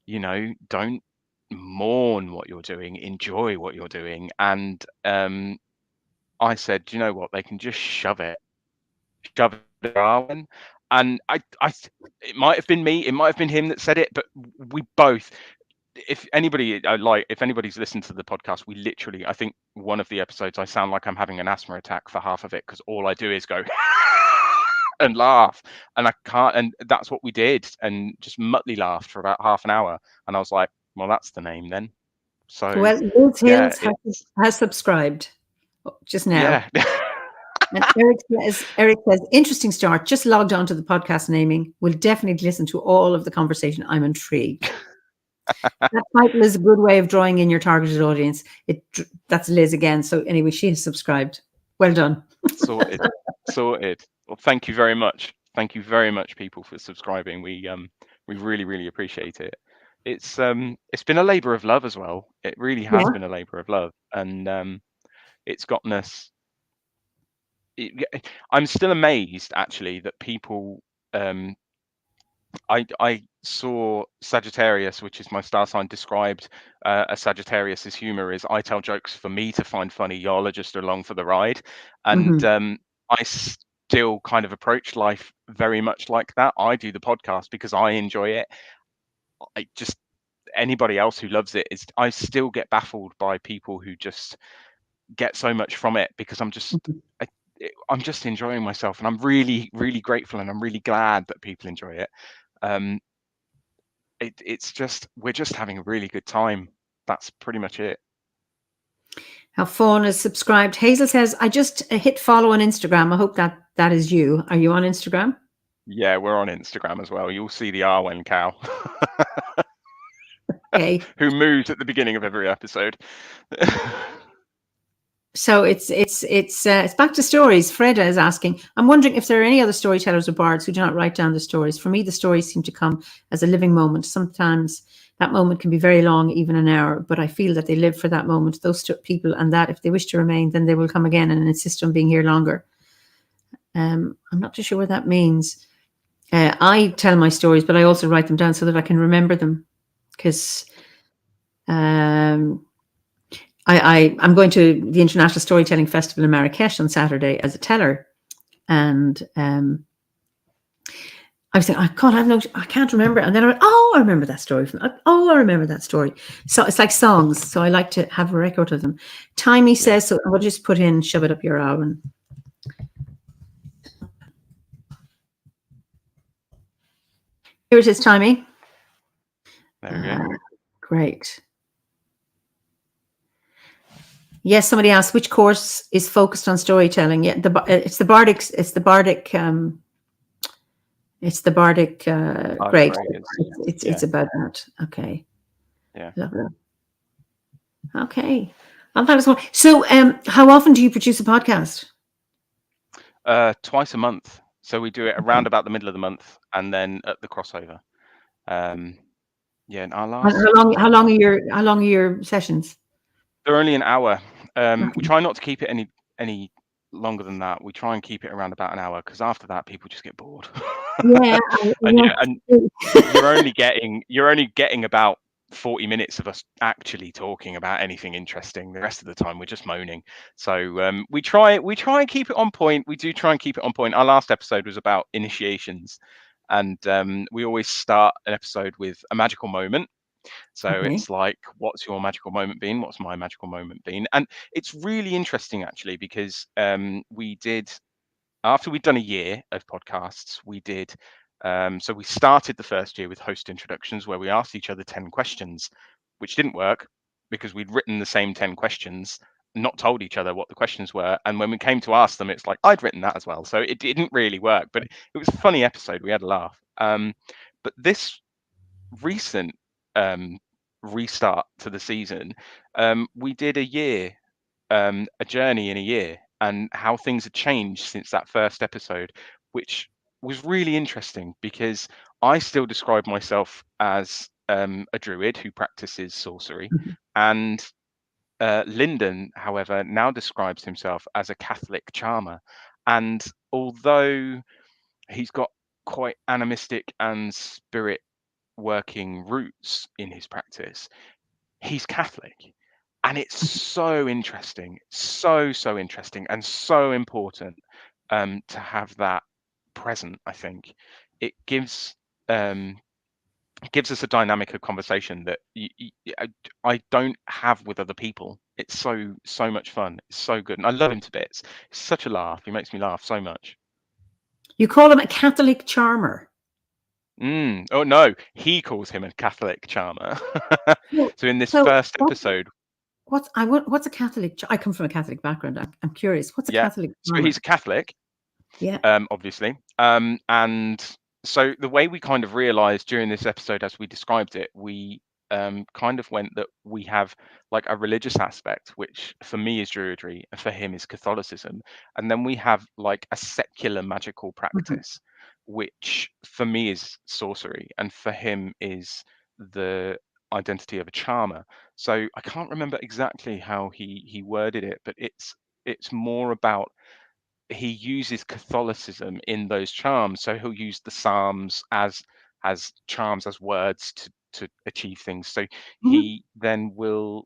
You know, don't mourn what you're doing, enjoy what you're doing. And I said, do you know what? They can just shove it Darwin. And it might have been me, it might have been him that said it, but we both, if anybody's listened to the podcast, we literally, I think one of the episodes I sound like I'm having an asthma attack for half of it, because all I do is go and laugh, and I can't, and that's what we did, and just muttly laughed for about half an hour, and I was like, well, that's the name then. So well, Liz Hills has subscribed just now. Yeah. And Eric says, interesting start. Just logged on to the podcast naming. We'll definitely listen to all of the conversation. I'm intrigued. That title is a good way of drawing in your targeted audience. That's Liz again. So anyway, she has subscribed. Well done. Sorted. Well, thank you very much. Thank you very much, people, for subscribing. We really, really appreciate it. It's been a labor of love as well. It really has been a labor of love, and it's gotten us. I'm still amazed, actually, that people. I saw Sagittarius, which is my star sign, described as Sagittarius's humor is, I tell jokes for me to find funny, y'all are just along for the ride. And I still kind of approach life very much like that. I do the podcast because I enjoy it. Anybody else who loves it, I still get baffled by people who just get so much from it, because I'm just enjoying myself, and I'm really, really grateful, and I'm really glad that people enjoy it. It's just, we're just having a really good time. That's pretty much it. How Fawn is subscribed. Hazel says, I just hit follow on Instagram. I hope that is you. Are you on Instagram? Yeah, we're on Instagram as well. You'll see the Arwen cow. Okay. Who moves at the beginning of every episode. So it's back to stories. Freda is asking, I'm wondering if there are any other storytellers or bards who do not write down the stories. For me, the stories seem to come as a living moment. Sometimes That moment can be very long, even an hour, but I feel that they live for that moment, those people, and that if they wish to remain, then they will come again and insist on being here longer. I'm not too sure what that means. I tell my stories, but I also write them down so that I can remember them, because I'm going to the International Storytelling Festival in Marrakesh on Saturday as a teller, and I was thinking, God, I can't remember. And then I went, I remember that story. I remember that story. So it's like songs. So I like to have a record of them. Timey says, so we'll just put in, shove it up your oven. Here it is, Timey. There we go. Great. Yes, somebody asked which course is focused on storytelling. Yeah, it's the Bardic. Great. It's about that. Okay. Yeah. Lovely. Okay. That was one. So, how often do you produce a podcast? Twice a month. So we do it around about the middle of the month, and then at the crossover. Yeah, and our last. How long are your sessions? They're only an hour. We try not to keep it any longer than that. We try and keep it around about an hour, because after that people just get bored. Yeah. and you're only getting about 40 minutes of us actually talking about anything interesting. The rest of the time we're just moaning. So we try and keep it on point. We do try and keep it on point. Our last episode was about initiations, and we always start an episode with a magical moment. So it's like, what's your magical moment been? What's my magical moment been? And it's really interesting, actually, because we did, after we'd done a year of podcasts, we did, so we started the first year with host introductions, where we asked each other 10 questions, which didn't work because we'd written the same 10 questions, not told each other what the questions were. And when we came to ask them, it's like, I'd written that as well. So it didn't really work, but it was a funny episode. We had a laugh. But this recent restart to the season, we did a journey in a year, and how things had changed since that first episode, which was really interesting, because I still describe myself as a druid who practices sorcery, and Lyndon, however, now describes himself as a Catholic charmer. And although he's got quite animistic and spirit working roots in his practice, he's Catholic. And it's so interesting, so interesting, and so important to have that present. I think it gives us a dynamic of conversation that I don't have with other people. It's so much fun. It's so good, and I love him to bits. It's such a laugh. He makes me laugh so much. You call him a Catholic charmer? Oh no, he calls him a Catholic charmer. So in this first episode, what's a Catholic? I come from a Catholic background. I'm curious. What's a Catholic charmer? So he's a Catholic. Yeah. Obviously. And so the way we kind of realized during this episode, as we described it, we kind of went that we have like a religious aspect, which for me is druidry, and for him is Catholicism. And then we have like a secular magical practice, which for me is sorcery, and for him is the identity of a charmer. So I can't remember exactly how he worded it, but it's more about, he uses Catholicism in those charms. So he'll use the Psalms as charms, as words to achieve things. So he then will,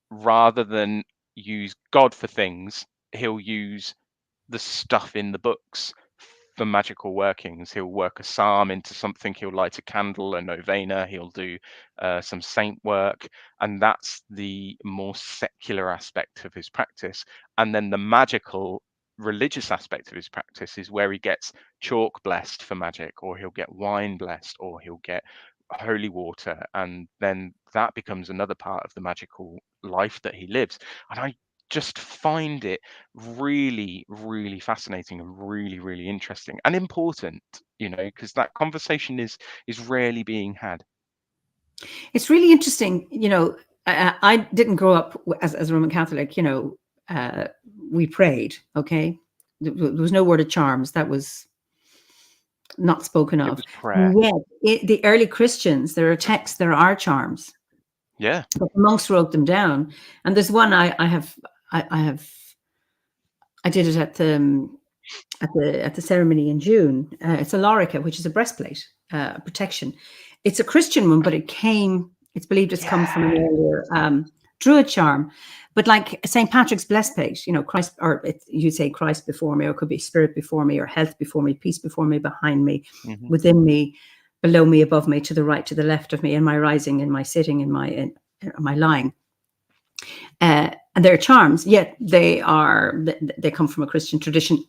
rather than use God for things, he'll use the stuff in the books for magical workings. He'll work a psalm into something. He'll light a candle, a novena. He'll do some saint work, and that's the more secular aspect of his practice. And then the magical religious aspect of his practice is where he gets chalk blessed for magic, or he'll get wine blessed, or he'll get holy water, and then that becomes another part of the magical life that he lives. And I just find it really fascinating, and really interesting and important, because that conversation is rarely being had. It's really interesting. I didn't grow up as a Roman Catholic. We prayed. Okay, there was no word of charms. That was not spoken It of. was prayer. And yet, the early Christians, there are texts, there are charms. Yeah. But the monks wrote them down. And there's one I did it at the ceremony in June. It's a lorica, which is a breastplate, protection. It's a Christian one, but it's believed it's come from an earlier Druid charm. But like St. Patrick's breastplate, Christ, or you say Christ before me, or it could be Spirit before me, or health before me, peace before me, behind me, within me, below me, above me, to the right, to the left of me, in my rising, in my sitting, in my lying. And they're charms, yet they come from a Christian tradition,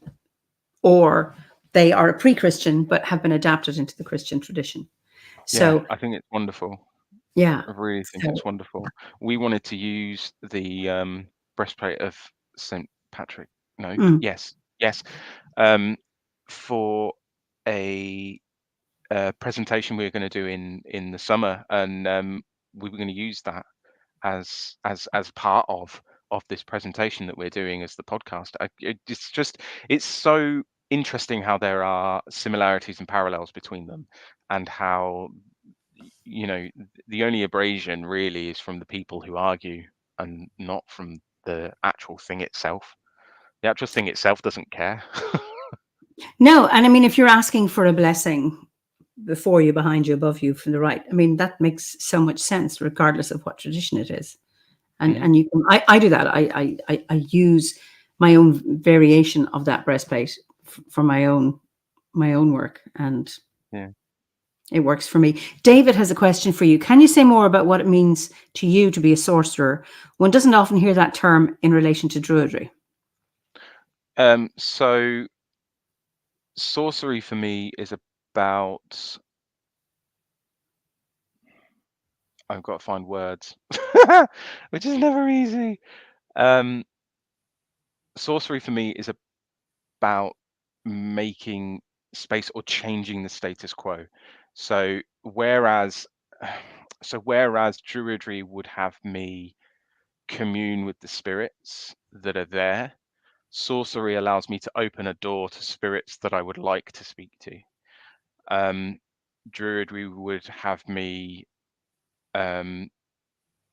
or they are a pre-Christian but have been adapted into the Christian tradition. So I think it's wonderful. Yeah, I really think it's wonderful. We wanted to use the breastplate of St. Patrick. No, yes, for a presentation we were going to do in the summer, and we were going to use that as part of this presentation that we're doing as the podcast. It's so interesting how there are similarities and parallels between them, and how the only abrasion really is from the people who argue, and not from the actual thing itself. The actual thing itself doesn't care. No, and I mean, if you're asking for a blessing before you, behind you, above you, from the right, I mean, that makes so much sense, regardless of what tradition it is. And you can, I do that. I use my own variation of that breastplate for my own work, and it works for me. David has a question for you. Can you say more about what it means to you to be a sorcerer? One doesn't often hear that term in relation to druidry. So sorcery for me is about, I've got to find words, which is never easy. Sorcery for me is about making space or changing the status quo. So whereas druidry would have me commune with the spirits that are there, sorcery allows me to open a door to spirits that I would like to speak to. Druidry would have me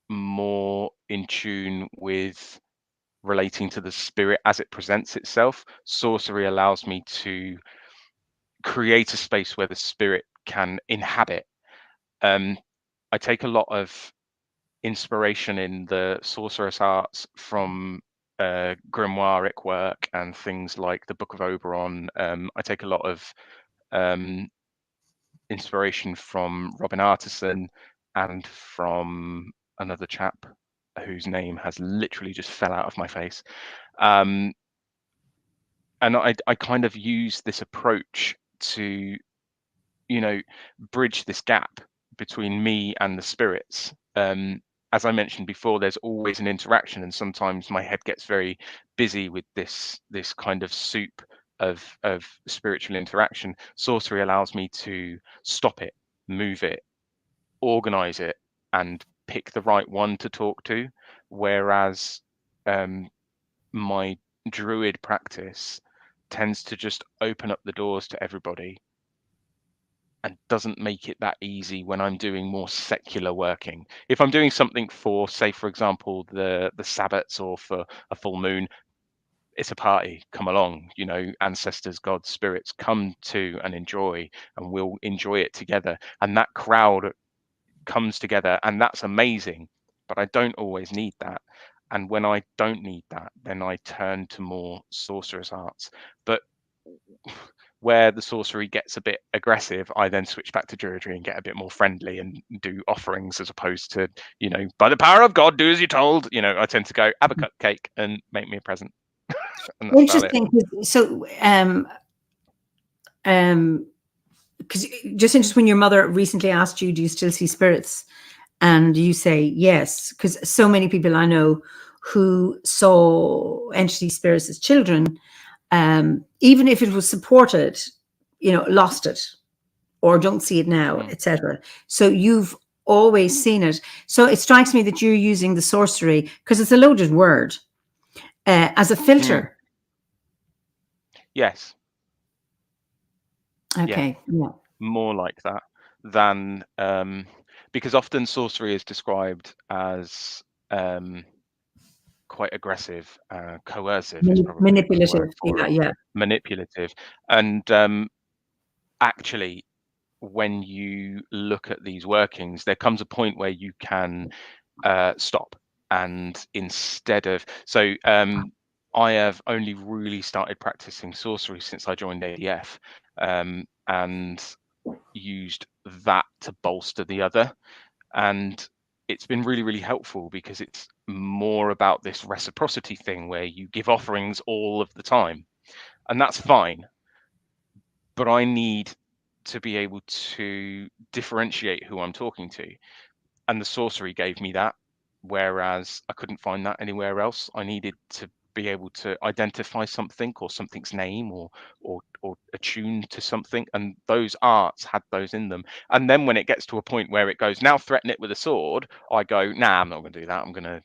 more in tune with relating to the spirit as it presents itself. Sorcery allows me to create a space where the spirit can inhabit. I take a lot of inspiration in the sorcerous arts from grimoiric work and things like the Book of Oberon. I take a lot of inspiration from Robin Artisan and from another chap whose name has literally just fell out of my face. And I kind of use this approach to, bridge this gap between me and the spirits. As I mentioned before, there's always an interaction, and sometimes my head gets very busy with this kind of soup of spiritual interaction. Sorcery allows me to stop it, move it, organize it, and pick the right one to talk to. Whereas my druid practice tends to just open up the doors to everybody, and doesn't make it that easy when I'm doing more secular working. If I'm doing something for, say, for example, the Sabbats, or for a full moon, it's a party, come along, ancestors, gods, spirits, come to and enjoy, and we'll enjoy it together. And that crowd comes together, and that's amazing, but I don't always need that. And when I don't need that, then I turn to more sorcerous arts. But where the sorcery gets a bit aggressive, I then switch back to druidry and get a bit more friendly and do offerings, as opposed to, by the power of God, do as you're told. I tend to go, have a cupcake and make me a present. And that's interesting. So, because just interesting, when your mother recently asked you, do you still see spirits? And you say yes, because so many people I know who saw entity spirits as children, even if it was supported, lost it, or don't see it now, etc. So you've always seen it. So it strikes me that you're using the sorcery, because it's a loaded word, as a filter. Yes. Okay. Yeah. More like that than because often sorcery is described as quite aggressive, coercive is probably a good word Manipulative. for Yeah. it, Yeah. manipulative. And actually, when you look at these workings, there comes a point where you can stop. And instead of, so I have only really started practicing sorcery since I joined ADF, and used that to bolster the other. And it's been really, really helpful because it's more about this reciprocity thing where you give offerings all of the time. And that's fine. But I need to be able to differentiate who I'm talking to. And the sorcery gave me that, whereas I couldn't find that anywhere else. I needed to be able to identify something or something's name or attuned to something, and those arts had those in them. And then when it gets to a point where it goes, now threaten it with a sword, I go, nah, I'm not going to do that. I'm going to,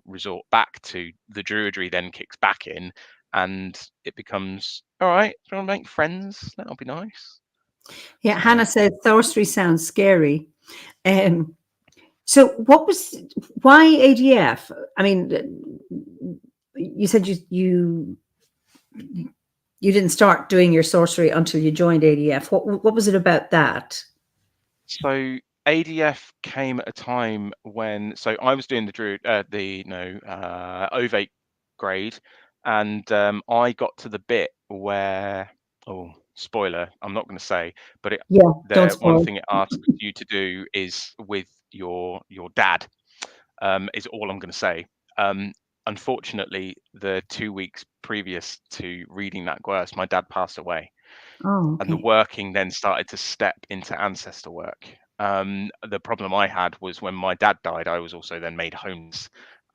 resort back to the druidry, then kicks back in, and it becomes, all right, do you want to make friends? That'll be nice. Yeah. So, Hannah said sorcery sounds scary. So why ADF? I mean, you said you didn't start doing your sorcery until you joined ADF. What was it about that? So ADF came at a time when, so I was doing Ovate grade, and I got to the bit where, oh, spoiler, I'm not going to say, but Yeah, don't one spoil. thing it asks you to do is with your dad, is all I'm going to say. Unfortunately, the 2 weeks previous to reading that course, my dad passed away. Oh, And the okay. working then started to step into ancestor work. The problem I had was when my dad died, I was also then made homeless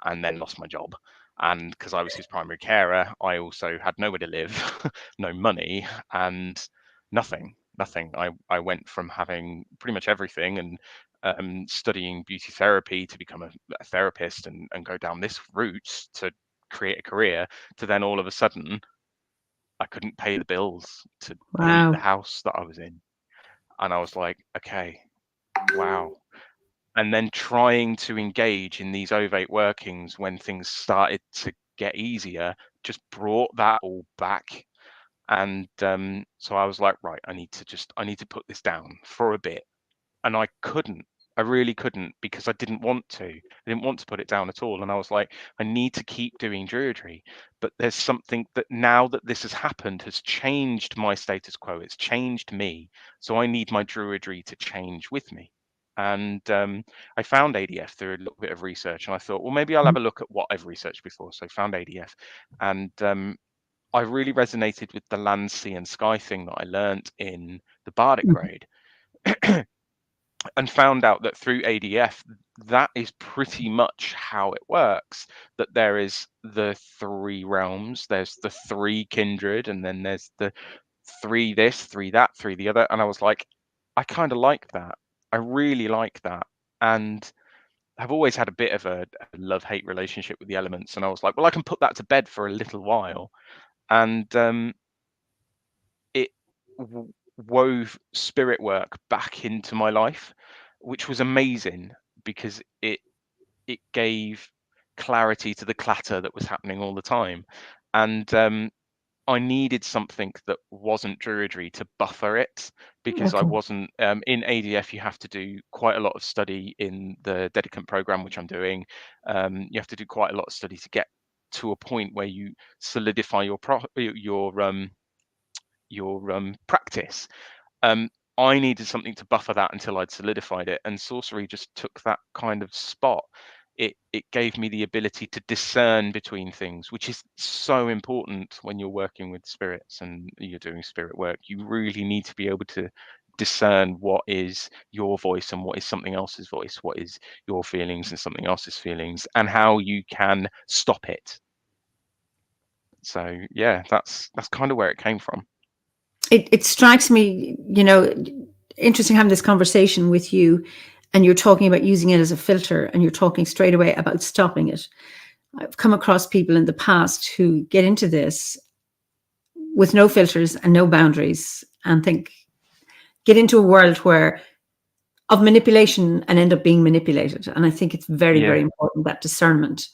and then lost my job. And because I was his primary carer, I also had nowhere to live, no money, and nothing. I went from having pretty much everything and studying beauty therapy to become a therapist and go down this route to create a career, to then all of a sudden I couldn't pay the bills to heat the Wow. house that I was in. And I was like, okay, wow. And then trying to engage in these ovate workings when things started to get easier just brought that all back. And so I was like, right, I need to put this down for a bit. And I couldn't. I really couldn't, because I didn't want to. I didn't want to put it down at all. And I was like, I need to keep doing druidry. But there's something that, now that this has happened, has changed my status quo. It's changed me. So I need my druidry to change with me. And I found ADF through a little bit of research, and I thought, well, maybe I'll have a look at what I've researched before. So I found ADF, and I really resonated with the land, sea, and sky thing that I learned in the Bardic grade. And found out that through ADF, that is pretty much how it works. That there is the 3 realms, there's the 3 kindred, and then there's the 3 this, 3 that, 3 the other. And I was like, I kind of like that. I really like that. And I've always had a bit of a love-hate relationship with the elements. And I was like, well, I can put that to bed for a little while. And it wove spirit work back into my life, which was amazing, because it gave clarity to the clatter that was happening all the time. And I needed something that wasn't druidry to buffer it, because I Okay. wasn't in ADF. You have to do quite a lot of study in the dedicant program, which I'm doing. You have to do quite a lot of study to get to a point where you solidify your practice. I needed something to buffer that until I'd solidified it, and sorcery just took that kind of spot. It gave me the ability to discern between things, which is so important when you're working with spirits and you're doing spirit work. You really need to be able to discern what is your voice and what is something else's voice, what is your feelings and something else's feelings, and how you can stop it. So yeah, that's kind of where it came from. It strikes me, interesting having this conversation with you, and you're talking about using it as a filter, and you're talking straight away about stopping it. I've come across people in the past who get into this with no filters and no boundaries and think get into a world where of manipulation and end up being manipulated. And I think it's very, Yeah. very important that discernment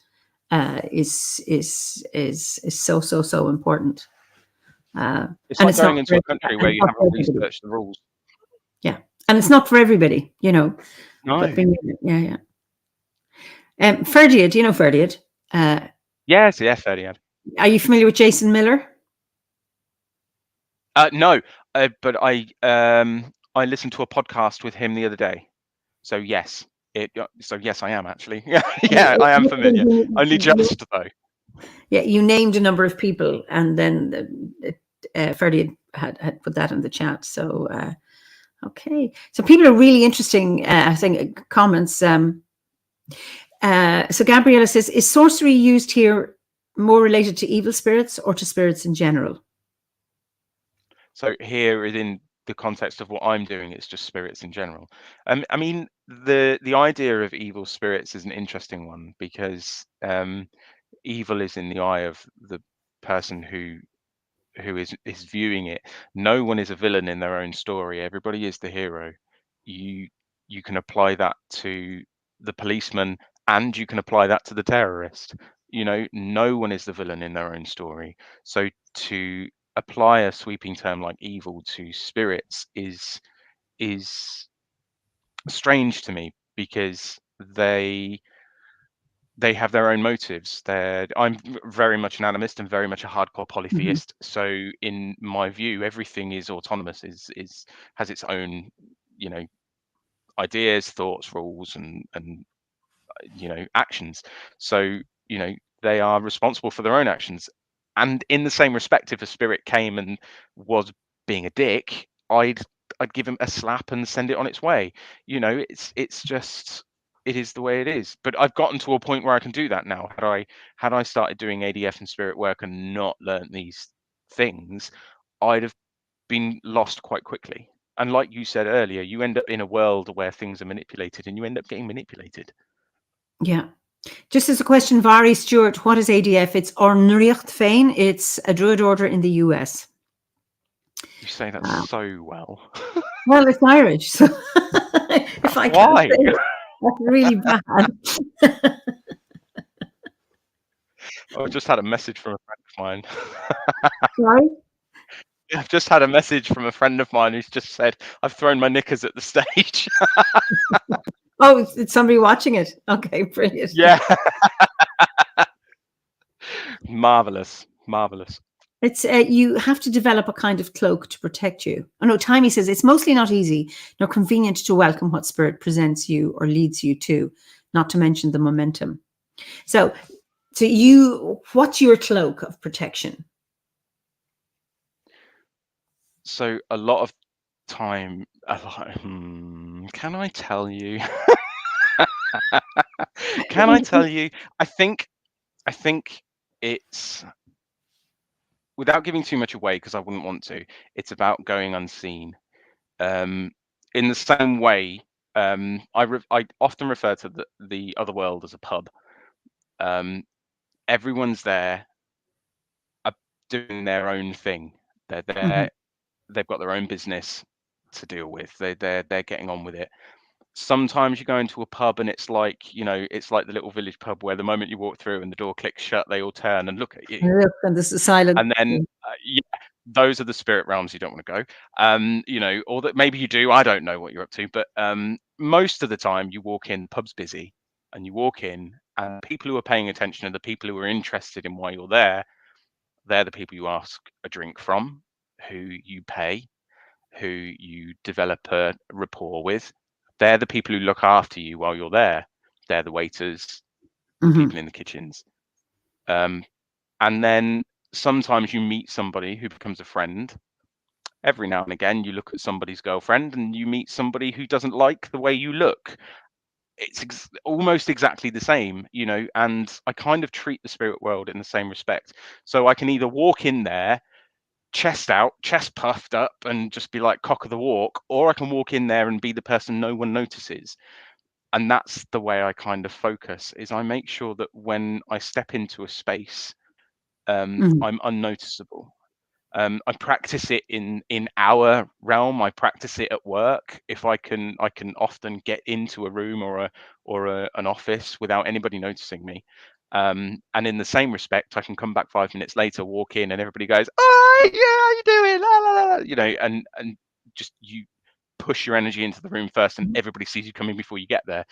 is so important. It's And like it's not going into for, a country and where it's you not for haven't everybody. researched the rules. Yeah, and it's not for everybody, you know. No. But yeah. Ferdiad, you know Ferdiad. Yes, yeah, fairly. Are you familiar with Jason Miller? No, but I listened to a podcast with him the other day. So yes, so yes, I am actually. Yeah, yeah, I am familiar. Only just though. Yeah, you named a number of people, and then Ferdiad had put that in the chat. So okay, so people are really interesting. I think comments. So Gabriella says, "Is sorcery used here more related to evil spirits or to spirits in general?" So here in the context of what I'm doing, it's just spirits in general. I mean, the idea of evil spirits is an interesting one because evil is in the eye of the person who is viewing it. No one is a villain in their own story. Everybody is the hero. You you can apply that to the policeman, and you can apply that to the terrorist. You know, no one is the villain in their own story. So to apply a sweeping term like evil to spirits is strange to me because they have their own motives. I'm very much an animist and very much a hardcore Mm-hmm. polytheist. So in my view, everything is autonomous, is has its own, you know, ideas, thoughts, rules, and actions. So they are responsible for their own actions. And in the same respect, if a spirit came and was being a dick, I'd give him a slap and send it on its way. It's just it is the way it is. But I've gotten to a point where I can do that now. Had I started doing ADF and spirit work and not learnt these things, I'd have been lost quite quickly. And like you said earlier, you end up in a world where things are manipulated and you end up getting manipulated. Yeah. Just as a question, Vari Stewart, what is ADF? It's Ornricht Féin. It's a druid order in the US. You say that so well. Well, it's Irish, so if I can't Why? say it, that's really bad. I've just had a message from a friend of mine. Sorry? I've just had a message from a friend of mine who's just said, I've thrown my knickers at the stage. Oh, it's somebody watching it. Okay, brilliant. Yeah. Marvelous. Marvelous. It's you have to develop a kind of cloak to protect you. Oh no, Timey says it's mostly not easy nor convenient to welcome what spirit presents you or leads you to, not to mention the momentum. So what's your cloak of protection? So a lot of time, can I tell you? Can I tell you? I think it's, without giving too much away, because I wouldn't want to, it's about going unseen. In the same way, I often refer to the other world as a pub. Everyone's there doing their own thing. They're Mm-hmm. there. They've got their own business to deal with. They're getting on with it. Sometimes you go into a pub and it's like it's like the little village pub where the moment you walk through and the door clicks shut, they all turn and look at you. And this is silent. And then yeah, those are the spirit realms you don't want to go. Or that maybe you do. I don't know what you're up to, but most of the time you walk in, pub's busy, and you walk in, and people who are paying attention are the people who are interested in why you're there. They're the people you ask a drink from, who you pay, who you develop a rapport with. They're the people who look after you while you're there. They're the waiters, the Mm-hmm. people in the kitchens. And then sometimes you meet somebody who becomes a friend. Every now and again, you look at somebody's girlfriend and you meet somebody who doesn't like the way you look. It's almost exactly the same, and I kind of treat the spirit world in the same respect. So I can either walk in there chest out, chest puffed up, and just be like cock of the walk, or I can walk in there and be the person no one notices. And that's the way I kind of focus, is I make sure that when I step into a space, Mm-hmm. I'm unnoticeable. I practice it in our realm. I practice it at work. If I can often get into a room or an office without anybody noticing me. And in the same respect, I can come back 5 minutes later, walk in, and everybody goes, "Oh, yeah, how you doing?" La, la, la, you know, and just you push your energy into the room first, and everybody sees you coming before you get there.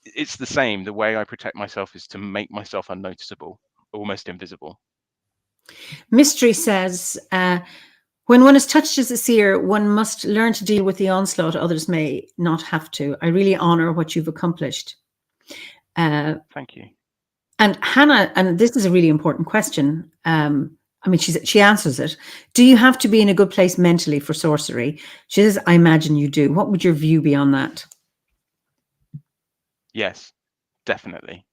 It's the same. The way I protect myself is to make myself unnoticeable, almost invisible. Mystery says, when one is touched as a seer, one must learn to deal with the onslaught others may not have to. I really honor what you've accomplished. Thank you. And Hannah, and this is a really important question. I mean, she answers it. Do you have to be in a good place mentally for sorcery? She says, I imagine you do. What would your view be on that? Yes, definitely.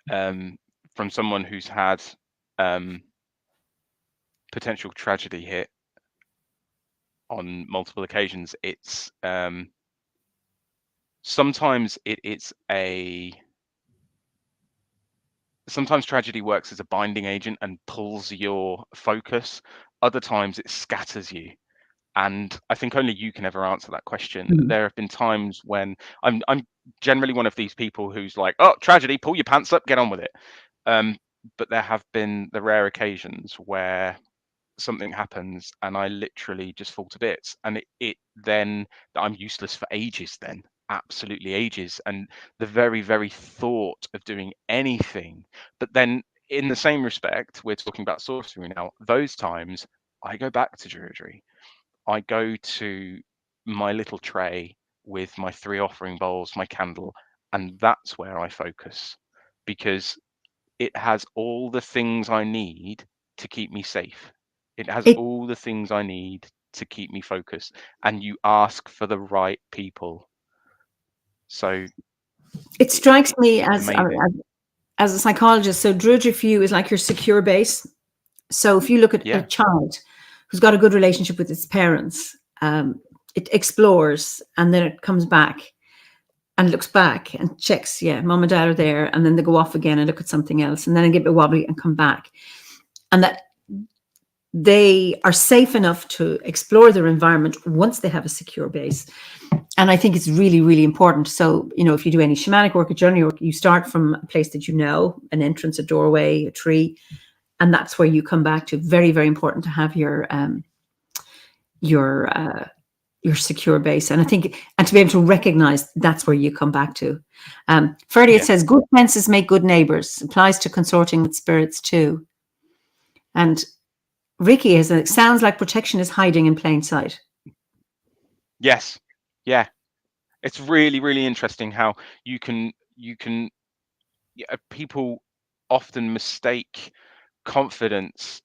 From someone who's had potential tragedy hit on multiple occasions, it's sometimes sometimes tragedy works as a binding agent and pulls your focus. Other times it scatters you. And I think only you can ever answer that question. Mm. There have been times when I'm generally one of these people who's like, oh, tragedy, pull your pants up, get on with it. But there have been the rare occasions where something happens and I literally just fall to bits, and it then I'm useless for ages, then absolutely ages. And the very, very thought of doing anything, but then in the same respect, we're talking about sorcery now, those times I go back to druidry. I go to my little tray with my 3 offering bowls, my candle, and that's where I focus, because it has all the things I need to keep me safe. It has all the things I need to keep me focused, and you ask for the right people. So it strikes me amazing. as a psychologist. So druidry for you is like your secure base. So if you look at a Yeah, child who's got a good relationship with its parents, it explores and then it comes back and looks back and checks, yeah, mom and dad are there, and then they go off again and look at something else, and then get a bit wobbly and come back. And that they are safe enough to explore their environment once they have a secure base. And I think it's really, really important. So, you know, if you do any shamanic work or journey work, you start from a place that you know, an entrance, a doorway, a tree, and that's where you come back to. Very, very important to have your secure base. And I think, and to be able to recognize that's where you come back to. Ferdy, it says, good fences make good neighbors. Applies to consorting with spirits too. And Ricky it sounds like protection is hiding in plain sight. Yes. Yeah. It's really, really interesting how you can people often mistake confidence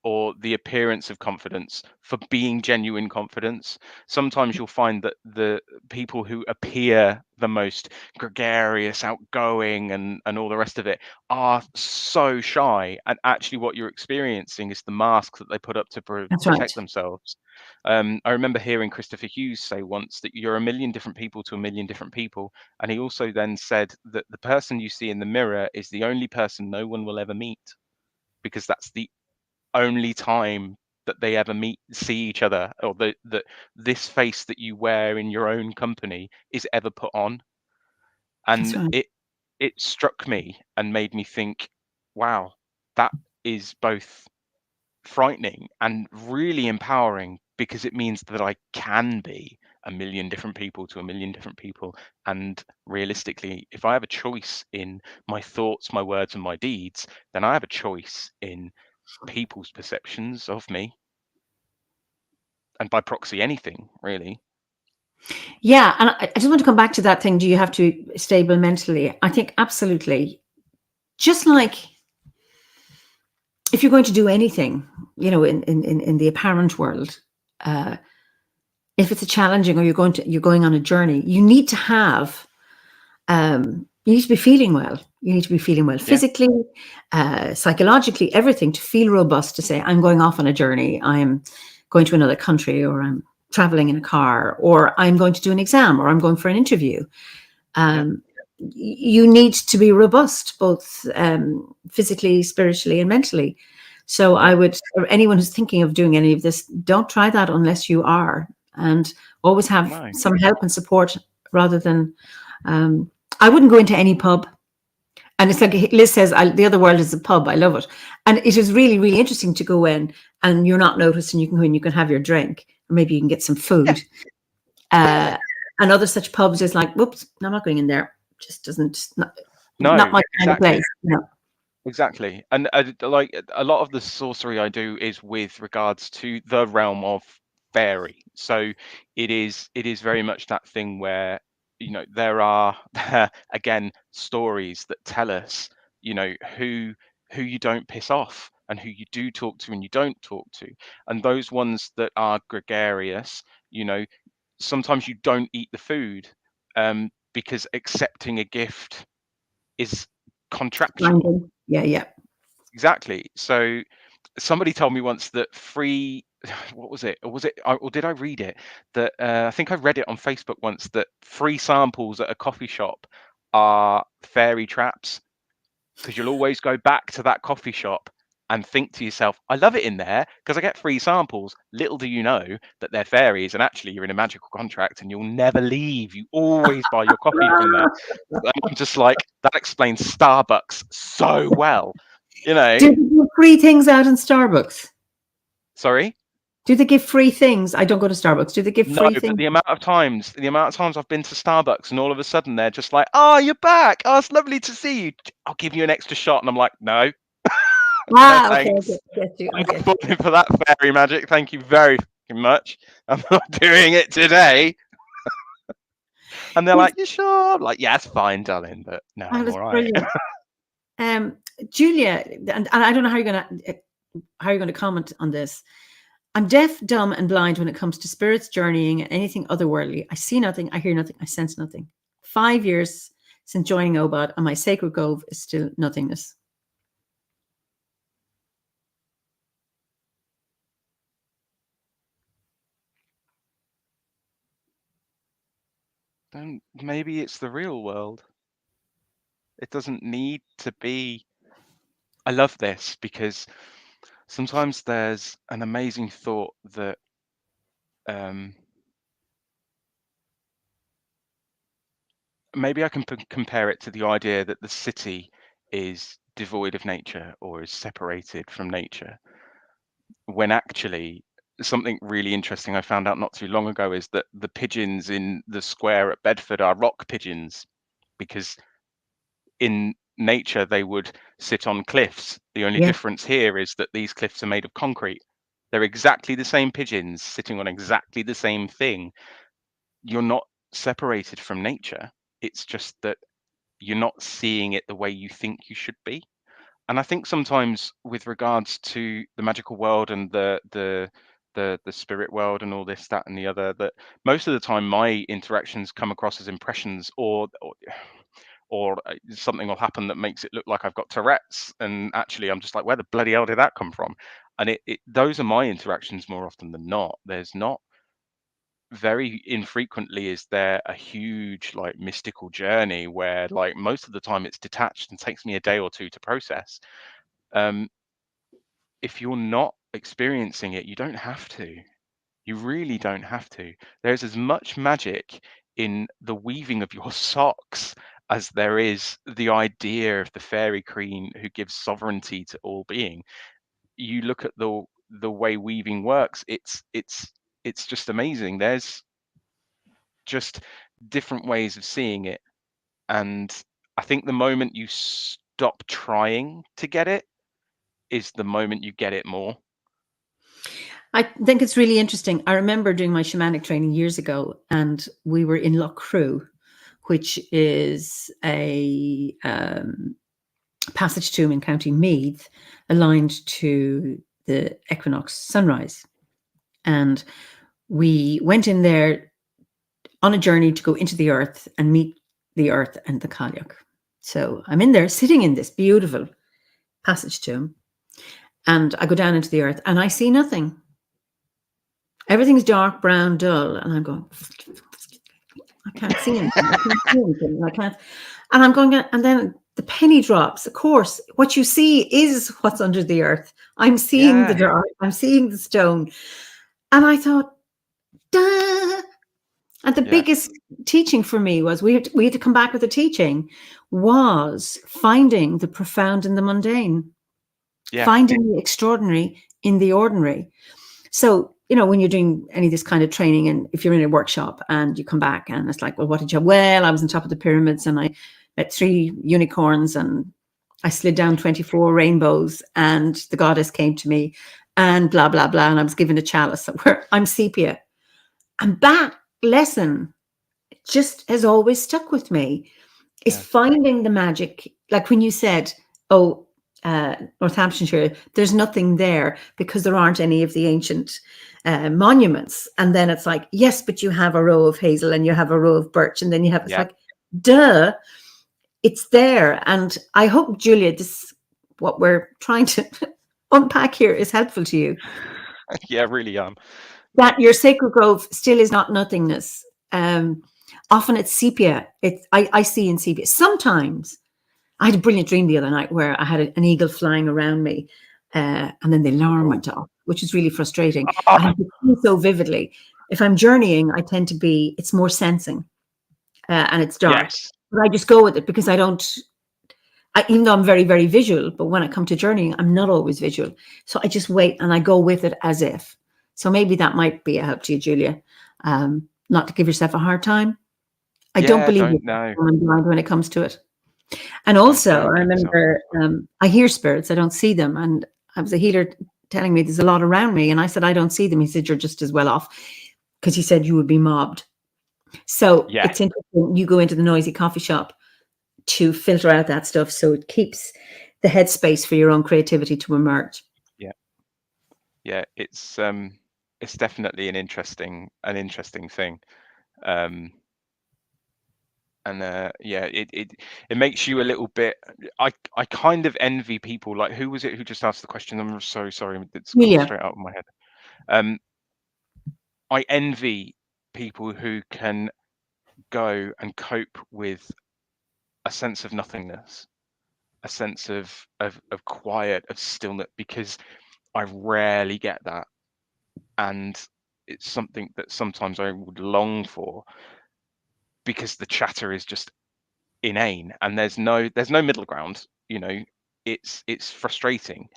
or the appearance of confidence for being genuine confidence. Sometimes you'll find that the people who appear the most gregarious, outgoing, and all the rest of it are so shy, and actually what you're experiencing is the mask that they put up to protect themselves. I remember hearing Christopher Hughes say once that you're a million different people to a million different people, and he also then said that the person you see in the mirror is the only person no one will ever meet, because that's the only time that they ever see each other, or that this face that you wear in your own company is ever put on. And it struck me and made me think, wow, that is both frightening and really empowering, because it means that I can be a million different people to a million different people. And realistically, if I have a choice in my thoughts, my words, and my deeds, then I have a choice in people's perceptions of me, and by proxy anything, really. Yeah, and I just want to come back to that thing. Do you have to be stable mentally? I think absolutely. Just like if you're going to do anything, you know, in the apparent world, if it's a challenging, or you're going on a journey, you need to have, you need to be feeling well. You need to be feeling well physically, psychologically, everything, to feel robust, to say, I'm going off on a journey, I'm going to another country, or I'm traveling in a car, or I'm going to do an exam, or I'm going for an interview. You need to be robust, both physically, spiritually, and mentally. So I would, or anyone who's thinking of doing any of this, don't try that unless you are, and always have some help and support rather than, I wouldn't go into any pub. And it's like Liz says, the other world is a pub. I love it. And it is really, really interesting to go in and you're not noticed and you can go in, you can have your drink, or maybe you can get some food. And other such pubs is like, whoops, I'm not going in there. Just doesn't, not my kind of place. No. Exactly. And like a lot of the sorcery I do is with regards to the realm of fairy. So it is very much that thing where, you know, there are again stories that tell us, you know, who you don't piss off and who you do talk to and you don't talk to. And those ones that are gregarious, you know, sometimes you don't eat the food because accepting a gift is contractual. Yeah. Exactly. So somebody told me once that free, what was it? Or did I read it? That I think I read it on Facebook once, that free samples at a coffee shop are fairy traps, because you'll always go back to that coffee shop and think to yourself, I love it in there because I get free samples. Little do you know that they're fairies and actually you're in a magical contract and you'll never leave. You always buy your coffee from there. And I'm just like, that explains Starbucks so well. You know, do they give free things out in Starbucks? Sorry? Do they give free things? I don't go to Starbucks. Do they give free things? But the amount of times I've been to Starbucks and all of a sudden they're just like, oh, you're back. Oh, it's lovely to see you. I'll give you an extra shot. And I'm like, no. Ah, no, okay. thanks. I'm not falling for that fairy magic. Thank you very much. I'm not doing it today. And they're like, you sure? I'm like, yeah, it's fine, darling. But no, I'm all right. Julia, and I don't know how you're going to comment on this. I'm deaf, dumb, and blind when it comes to spirits, journeying, and anything otherworldly. I see nothing, I hear nothing, I sense nothing. 5 years since joining OBOD, and my sacred grove is still nothingness. Then maybe it's the real world. It doesn't need to be. I love this because sometimes there's an amazing thought that maybe I can compare it to the idea that the city is devoid of nature or is separated from nature, when actually something really interesting I found out not too long ago is that the pigeons in the square at Bedford are rock pigeons, because in nature they would sit on cliffs. The only difference here is that these cliffs are made of concrete. They're exactly the same pigeons sitting on exactly the same thing. You're not separated from nature. It's just that you're not seeing it the way you think you should be. And I think sometimes with regards to the magical world and the spirit world and all this, that, and the other, that most of the time my interactions come across as impressions, or something will happen that makes it look like I've got Tourette's, and actually I'm just like, where the bloody hell did that come from? And those are my interactions more often than not. There's not very infrequently is there a huge like mystical journey where like most of the time it's detached and takes me a day or two to process. If you're not experiencing it, you don't have to. You really don't have to. There's as much magic in the weaving of your socks as there is the idea of the fairy queen who gives sovereignty to all being. You look at the way weaving works, it's just amazing. There's just different ways of seeing it. And I think the moment you stop trying to get it is the moment you get it more. I think it's really interesting. I remember doing my shamanic training years ago, and we were in Lough Crew, which is a passage tomb in County Meath, aligned to the equinox sunrise. And we went in there on a journey to go into the earth and meet the earth and the Cailleach. So I'm in there sitting in this beautiful passage tomb, and I go down into the earth and I see nothing. Everything's dark, brown, dull. And I'm going, I can't see anything. I can't see anything. I can't. And I'm going, and then the penny drops. Of course, what you see is what's under the earth. I'm seeing the Yeah. dirt, I'm seeing the stone. And I thought, duh. And the biggest teaching for me was we had to come back with a teaching was finding the profound in the mundane, finding the extraordinary in the ordinary. So, when you're doing any of this kind of training, and if you're in a workshop and you come back and it's like, well, what did you have? Well, I was on top of the pyramids and I met 3 unicorns and I slid down 24 rainbows and the goddess came to me and blah, blah, blah. And I was given a chalice where I'm sepia. And that lesson just has always stuck with me, is finding the magic. Like when you said, Northamptonshire, there's nothing there because there aren't any of the ancient monuments. And then it's like, yes, but you have a row of hazel and you have a row of birch, and then you have, it's like, duh, it's there. And I hope, Julia, what we're trying to unpack here is helpful to you. Yeah, really. That your sacred grove still is not nothingness. Often it's sepia. I see in sepia. Sometimes I had a brilliant dream the other night where I had an eagle flying around me, and then the alarm went off, which is really frustrating. I have to see so vividly. If I'm journeying, I tend to be, it's more sensing, and it's dark. But I just go with it because even though I'm very, very visual, but when I come to journeying, I'm not always visual. So I just wait and I go with it as if. So maybe that might be a help to you, Julia, not to give yourself a hard time. I don't believe I'm blind when it comes to it. And also, I remember I hear spirits, I don't see them. And I was a healer telling me there's a lot around me. And I said, I don't see them. He said, you're just as well off, because he said you would be mobbed. So it's interesting. You go into the noisy coffee shop to filter out that stuff, so it keeps the headspace for your own creativity to emerge. Yeah, it's definitely an interesting thing. It makes you a little bit. I kind of envy people. Like, who was it who just asked the question? I'm so sorry, it's gone straight out of my head. I envy people who can go and cope with a sense of nothingness, a sense of quiet, of stillness, because I rarely get that, and it's something that sometimes I would long for, because the chatter is just inane and there's no middle ground. It's frustrating.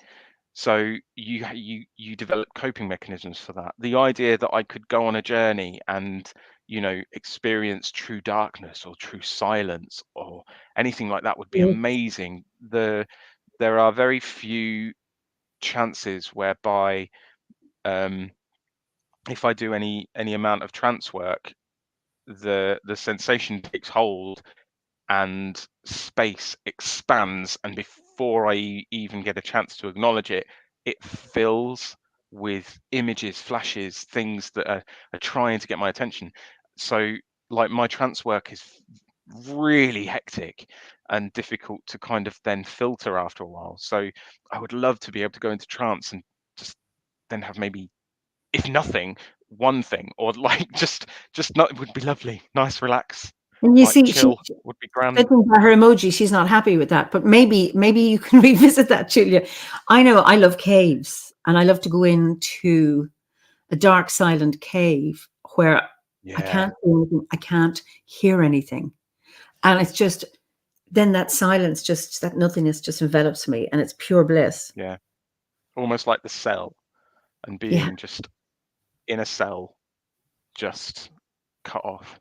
So you develop coping mechanisms for that. The idea that I could go on a journey and experience true darkness or true silence or anything like that would be amazing. There are very few chances whereby if I do any amount of trance work, the sensation takes hold and space expands, and before I even get a chance to acknowledge it, it fills with images, flashes, things that are trying to get my attention. So like my trance work is really hectic and difficult to kind of then filter after a while. So I would love to be able to go into trance and just then have maybe, if nothing, one thing, or like just not, it would be lovely, nice, relax. And you like see, chill would be grand. Judging by her emoji, she's not happy with that. But maybe you can revisit that, Julia. I know I love caves, and I love to go into a dark, silent cave where I can't see anything, I can't hear anything, and it's just then that silence, just that nothingness, just envelops me, and it's pure bliss. Yeah, almost like the cell, and being just in a cell, just cut off.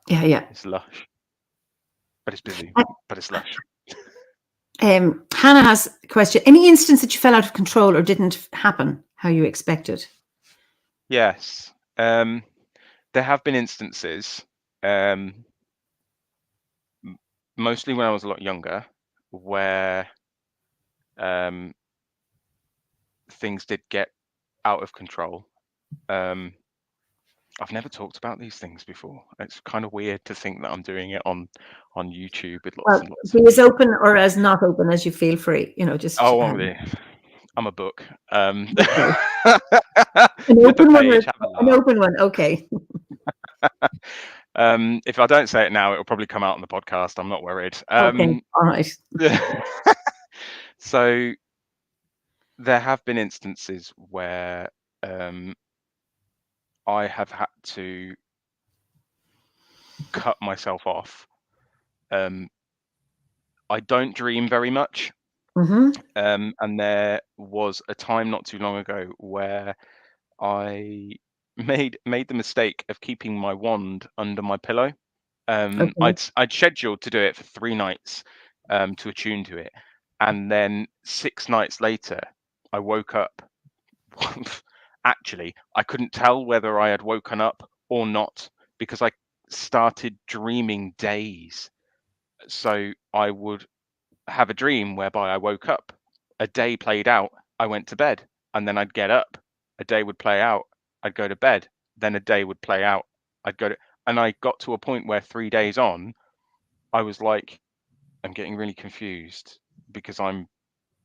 Yeah. It's lush. But it's busy, but it's lush. Hannah has a question. Any instance that you fell out of control or didn't happen how you expected? Yes. There have been instances, mostly when I was a lot younger, where things did get out of control. I've never talked about these things before. It's kind of weird to think that I'm doing it on YouTube with lots and lots. Be as open or as not open as you feel free. Just. I'm a book. An open one. An open one. Okay. If I don't say it now, it'll probably come out on the podcast. I'm not worried. Okay, all right. So there have been instances where I have had to cut myself off. I don't dream very much. And there was a time not too long ago where I made the mistake of keeping my wand under my pillow. Okay. I'd scheduled to do it for 3 nights to attune to it, and then 6 nights later, I woke up. Actually, I couldn't tell whether I had woken up or not because I started dreaming days. So I would have a dream whereby I woke up, a day played out, I went to bed, and then I'd get up, a day would play out, I'd go to bed, then a day would play out, I'd go to, and I got to a point where 3 days on, I was like, I'm getting really confused because I'm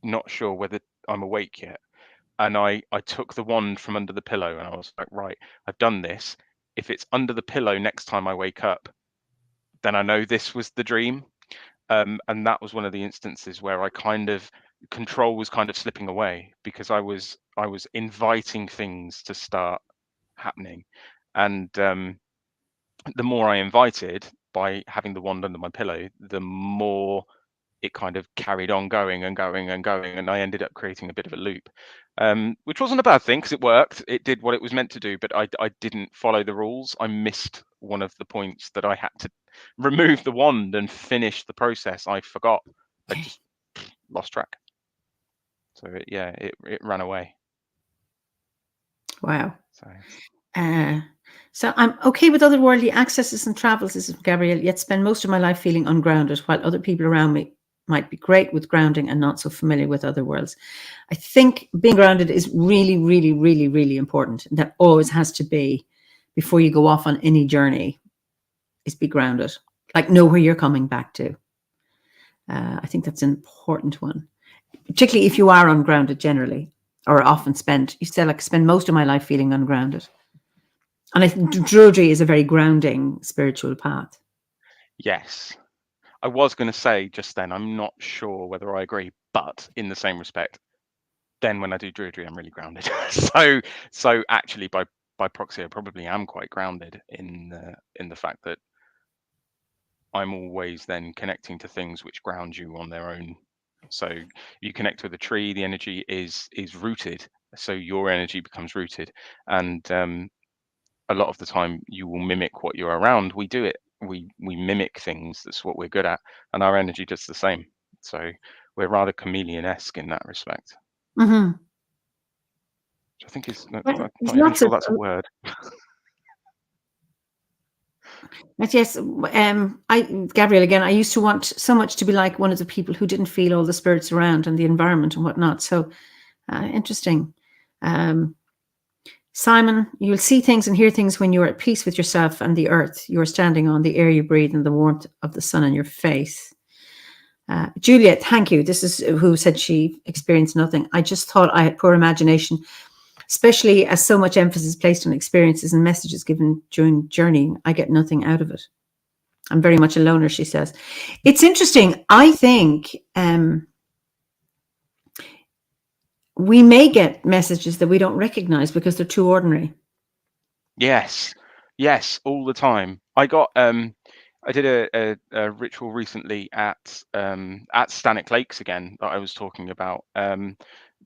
not sure whether I'm awake yet. And I took the wand from under the pillow and I was like, right, I've done this. If it's under the pillow next time I wake up, then I know this was the dream. And that was one of the instances where I kind of control was kind of slipping away because I was inviting things to start happening. And the more I invited by having the wand under my pillow, the more it kind of carried on going and going and going, and I ended up creating a bit of a loop, which wasn't a bad thing because it worked. It did what it was meant to do, but I didn't follow the rules. I missed one of the points that I had to remove the wand and finish the process. I forgot. I just lost track. So it ran away. Wow. So I'm okay with otherworldly accesses and travels, this is Gabrielle, yet spend most of my life feeling ungrounded, while other people around me might be great with grounding and not so familiar with other worlds. I think being grounded is really, really, really, really important. That always has to be before you go off on any journey, is be grounded. Like, know where you're coming back to. I think that's an important one, particularly if you are ungrounded generally, or often spend most of my life feeling ungrounded. And I think druidry is a very grounding spiritual path. Yes. I was going to say just then, I'm not sure whether I agree, but in the same respect, then when I do druidry, I'm really grounded. so actually, by proxy, I probably am quite grounded in the fact that I'm always then connecting to things which ground you on their own. So you connect with a tree, the energy is rooted, so your energy becomes rooted, and a lot of the time you will mimic what you're around. We do it. We mimic things. That's what we're good at, and our energy does the same. So we're rather chameleon-esque in that respect. Mm-hmm. Which I think is not even sure that's a word. But yes, Gabrielle, again, I used to want so much to be like one of the people who didn't feel all the spirits around and the environment and whatnot. So interesting. Simon, you'll see things and hear things when you're at peace with yourself and the earth you're standing on, the air you breathe, and the warmth of the sun on your face. Juliet, thank you. This is who said she experienced nothing. I just thought I had poor imagination, especially as so much emphasis placed on experiences and messages given during journey. I get nothing out of it. I'm very much a loner, she says. It's interesting. I think we may get messages that we don't recognize because they're too ordinary. Yes, all the time. I did a ritual recently at Stannick Lakes again that I was talking about,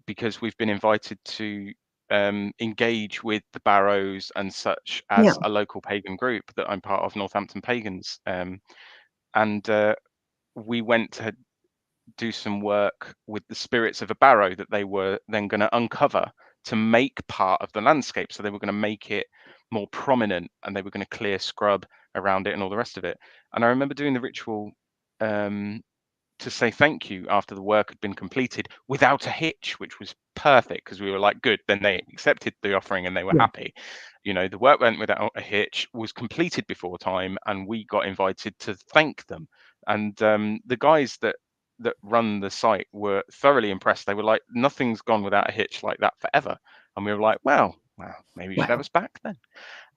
because we've been invited to engage with the Barrows and such as a local pagan group that I'm part of, Northampton Pagans, and we went to do some work with the spirits of a barrow that they were then going to uncover to make part of the landscape. So they were going to make it more prominent, and they were going to clear scrub around it and all the rest of it. And I remember doing the ritual to say thank you after the work had been completed without a hitch, which was perfect because we were like, good, then they accepted the offering and they were happy. You know, the work went without a hitch, was completed before time, and we got invited to thank them. And the guys that run the site were thoroughly impressed. They were like, nothing's gone without a hitch like that forever. And we were like, well, maybe you should have us back then.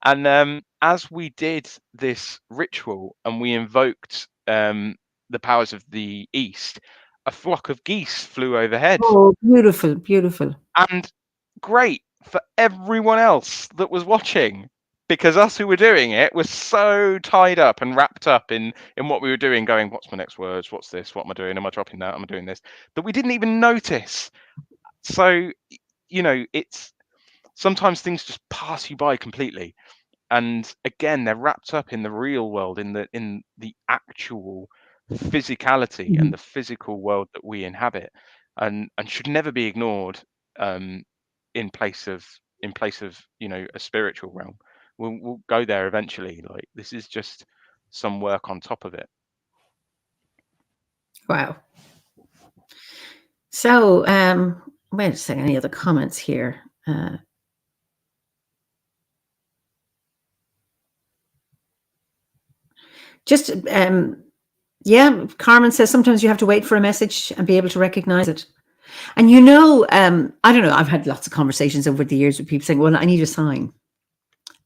And as we did this ritual and we invoked the powers of the east, a flock of geese flew overhead. Oh, beautiful, beautiful. And great for everyone else that was watching, because us who were doing it were so tied up and wrapped up in what we were doing, going, what's my next words? What's this? What am I doing? Am I dropping that? Am I doing this? That we didn't even notice. So, it's sometimes things just pass you by completely. And again, they're wrapped up in the real world, in the actual physicality and Mhm. the physical world that we inhabit, and should never be ignored, um, in place of a spiritual realm. We'll go there eventually. Like, this is just some work on top of it. Wow. So, wait a second. Any other comments here? Just, yeah, Carmen says sometimes you have to wait for a message and be able to recognize it. And I don't know, I've had lots of conversations over the years with people saying, well, I need a sign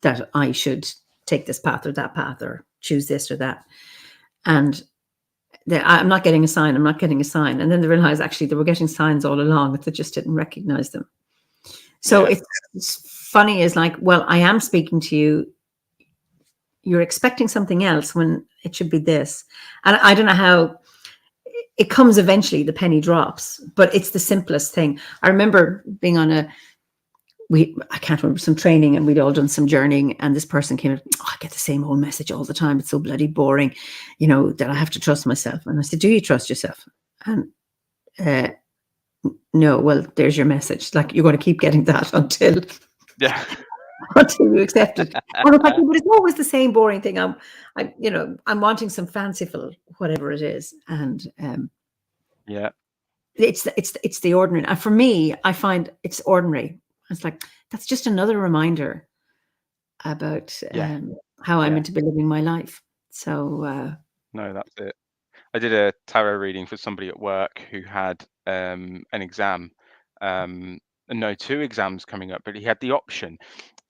that I should take this path or that path or choose this or that. And I'm not getting a sign. I'm not getting a sign. And then they realize actually they were getting signs all along, but they just didn't recognize them. So Yeah. it's funny is like, well, I am speaking to you. You're expecting something else when it should be this. And I don't know how it comes eventually, the penny drops, but it's the simplest thing. I remember being on I can't remember, some training, and we'd all done some journeying, and this person came in, I get the same old message all the time. It's so bloody boring, that I have to trust myself. And I said, do you trust yourself? And no, well, there's your message. Like, you're going to keep getting that until Yeah. until you accept it. And it's like, but it's always the same boring thing. I'm wanting some fanciful whatever it is, and Yeah. it's the ordinary. And for me, I find it's ordinary. It's like that's just another reminder about Yeah. how I'm Yeah. meant to be living my life. So No, that's it. I did a tarot reading for somebody at work who had an exam, no, two exams coming up, but he had the option.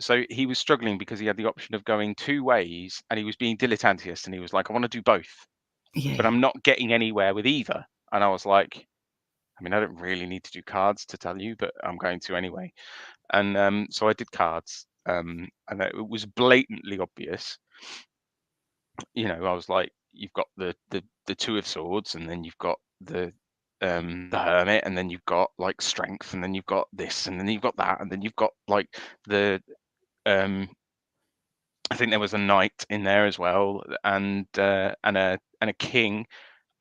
So he was struggling because he had the option of going two ways, and he was being dilettanteous, and he was like, I want to do both, yeah, but yeah, I'm not getting anywhere with either. And I was like, I mean, I don't really need to do cards to tell you, but I'm going to anyway. And so I did cards, and it was blatantly obvious. I was like, you've got the two of swords, and then you've got the hermit, and then you've got like strength, and then you've got this, and then you've got that, and then you've got like the um I think there was a knight in there as well, and a king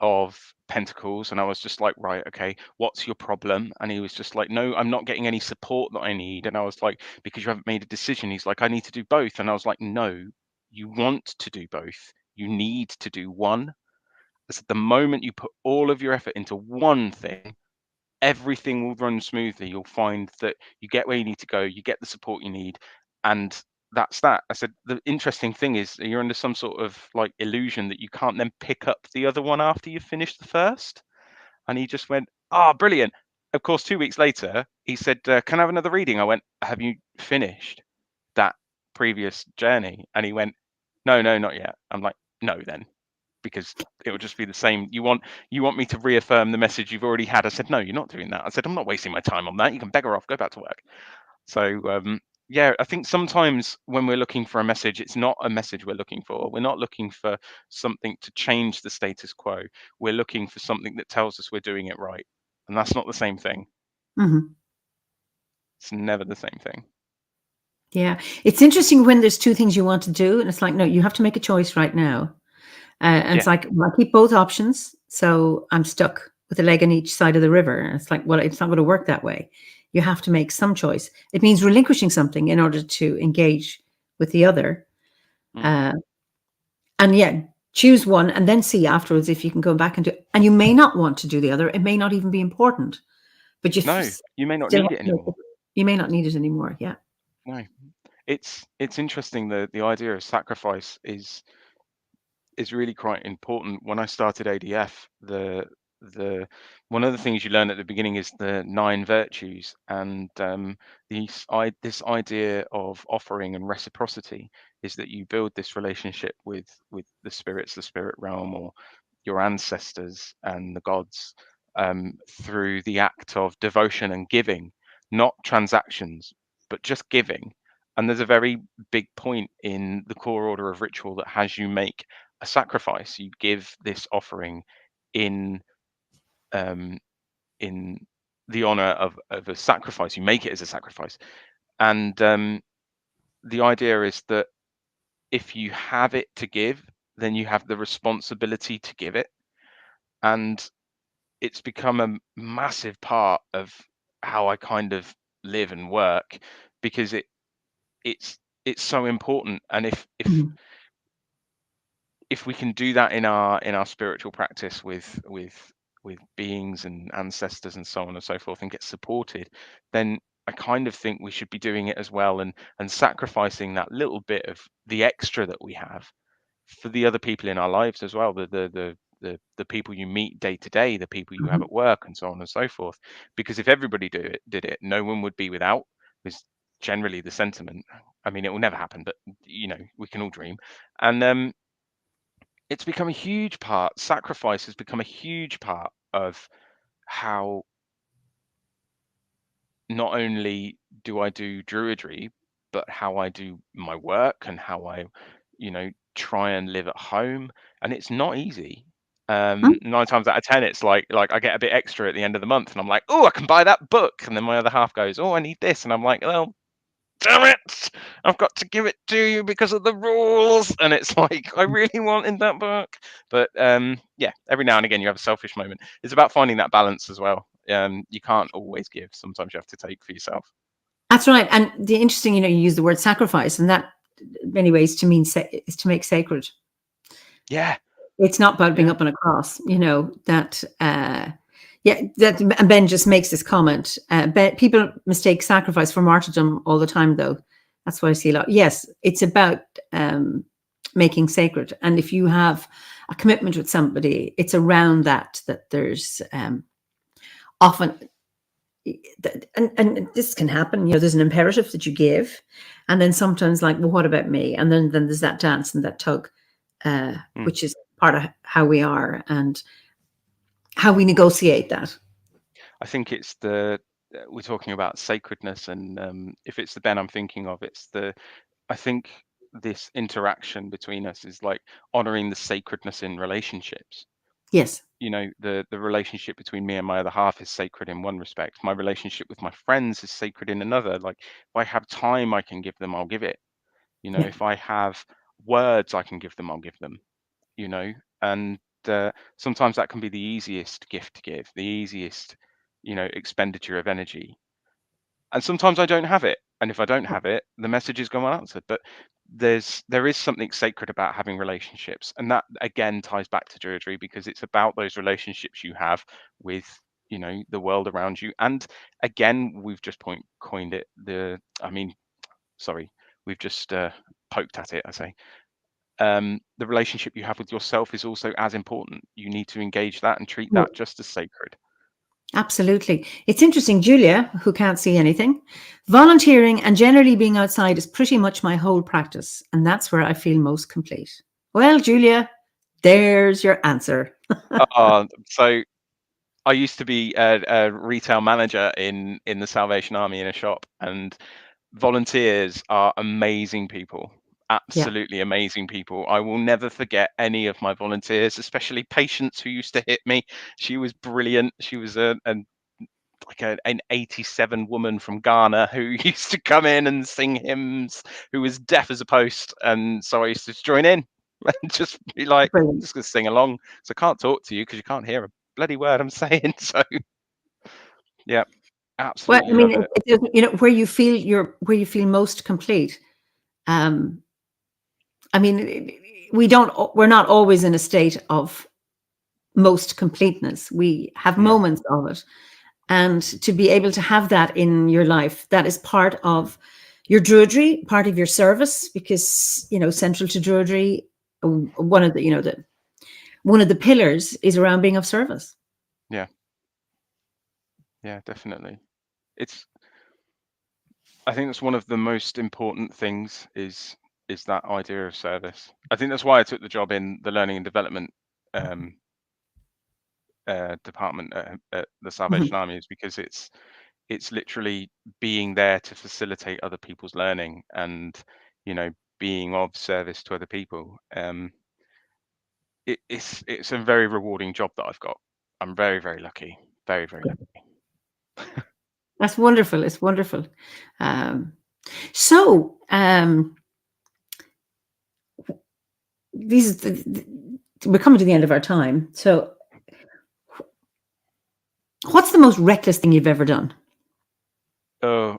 of pentacles. And I was just like, right, okay, what's your problem? And he was just like, no, I'm not getting any support that I need. And I was like, because you haven't made a decision. He's like, I need to do both. And I was like, no, you want to do both, you need to do one. I said, the moment you put all of your effort into one thing, everything will run smoothly. You'll find that you get where you need to go, you get the support you need, and that's that. I said, the interesting thing is you're under some sort of like illusion that you can't then pick up the other one after you've finished the first. And he just went, ah, oh, brilliant. Of course, 2 weeks later, he said, can I have another reading? I went, have you finished that previous journey? And he went, no, not yet. I'm like, no, then, because it would just be the same. You want me to reaffirm the message you've already had? I said, no, you're not doing that. I said, I'm not wasting my time on that. You can beggar off, go back to work. So yeah, I think sometimes when we're looking for a message, it's not a message we're looking for. We're not looking for something to change the status quo. We're looking for something that tells us we're doing it right. And that's not the same thing. mm-hmm. It's never the same thing. Yeah. It's interesting when there's two things you want to do, and it's like, no, you have to make a choice right now. And it's like, well, I keep both options, so I'm stuck with a leg on each side of the river. And it's like, well, it's not going to work that way. You have to make some choice. It means relinquishing something in order to engage with the other. And yeah, choose one and then see afterwards if you can go back and do. And you may not want to do the other. It may not even be important, but you may not still need it anymore. You may not need it anymore. Yeah. No, it's interesting. The idea of sacrifice is really quite important. When I started ADF, one of the things you learn at the beginning is the 9 virtues, and this idea of offering and reciprocity is that you build this relationship with the spirits, the spirit realm, or your ancestors and the gods, through the act of devotion and giving, not transactions, but just giving. And there's a very big point in the core order of ritual that has you make a sacrifice. You give this offering in um, in the honor of a sacrifice. You make it as a sacrifice, and the idea is that if you have it to give, then you have the responsibility to give it, and it's become a massive part of how I kind of live and work, because it's it's so important. And Mhm. if we can do that in our spiritual practice with beings and ancestors and so on and so forth, and get supported, then I kind of think we should be doing it as well, and sacrificing that little bit of the extra that we have for the other people in our lives as well, the people you meet day to day, the people you have Mhm. at work, and so on and so forth. Because if everybody did it, no one would be without, was generally the sentiment. I mean, it will never happen, but we can all dream. And it's become a huge part. Sacrifice has become a huge part of how not only do I do druidry, but how I do my work, and how I, try and live at home. And it's not easy. Mm. 9 times out of 10, it's like I get a bit extra at the end of the month, and I'm like, oh, I can buy that book. And then my other half goes, oh, I need this. And I'm like, well, damn it, I've got to give it to you because of the rules. And it's like, I really wanted that book. But yeah, every now and again you have a selfish moment. It's about finding that balance as well. You can't always give. Sometimes you have to take for yourself. That's right. And the interesting, you use the word sacrifice, and that, in many ways, to mean is to make sacred. Yeah. It's not about being Yeah. up on a cross, that, and Ben just makes this comment. People mistake sacrifice for martyrdom all the time, though. That's what I see a lot. Yes, it's about making sacred. And if you have a commitment with somebody, it's around that there's often, and this can happen, there's an imperative that you give. And then sometimes, like, well, what about me? And then there's that dance and that tug, which is part of how we are and how we negotiate that. I think it's we're talking about sacredness, and if it's the Ben I'm thinking of, I think this interaction between us is like honoring the sacredness in relationships. Yes. The relationship between me and my other half is sacred in one respect. My relationship with my friends is sacred in another. Like, if I have time I can give them, I'll give it. Yeah. If I have words I can give them, I'll give them. And sometimes that can be the easiest gift to give, the easiest expenditure of energy. And sometimes I don't have it, and if I don't have it, the messages go unanswered. But there is something sacred about having relationships, and that again ties back to druidry, because it's about those relationships you have with the world around you. And again, we've just coined it, we've just poked at it, I say. The relationship you have with yourself is also as important. You need to engage that and treat that just as sacred. Absolutely. It's interesting, Julia, who can't see anything, volunteering and generally being outside is pretty much my whole practice. And that's where I feel most complete. Well, Julia, there's your answer. So I used to be a retail manager in the Salvation Army in a shop, and volunteers are amazing people. Yeah. Absolutely amazing people. I will never forget any of my volunteers, especially Patience, who used to hit me. She was brilliant. She was an 87 woman from Ghana who used to come in and sing hymns, who was deaf as a post. And so I used to join in and just be like, I'm just going to sing along. So I can't talk to you because you can't hear a bloody word I'm saying. So yeah, Well, absolutely love it. where you feel most complete. I mean, we're not always in a state of most completeness. We have No. moments of it. And to be able to have that in your life, that is part of your druidry, part of your service, because, central to druidry, one of the pillars is around being of service. Yeah, definitely. I think that's one of the most important things is that idea of service. I think that's why I took the job in the learning and development department at the Salvation Mhm. Army, is because it's literally being there to facilitate other people's learning and, you know, being of service to other people. It's a very rewarding job that I've got. I'm very, very lucky. Very, very lucky. That's wonderful. It's wonderful. So, we're coming to the end of our time. So, what's the most reckless thing you've ever done? Oh,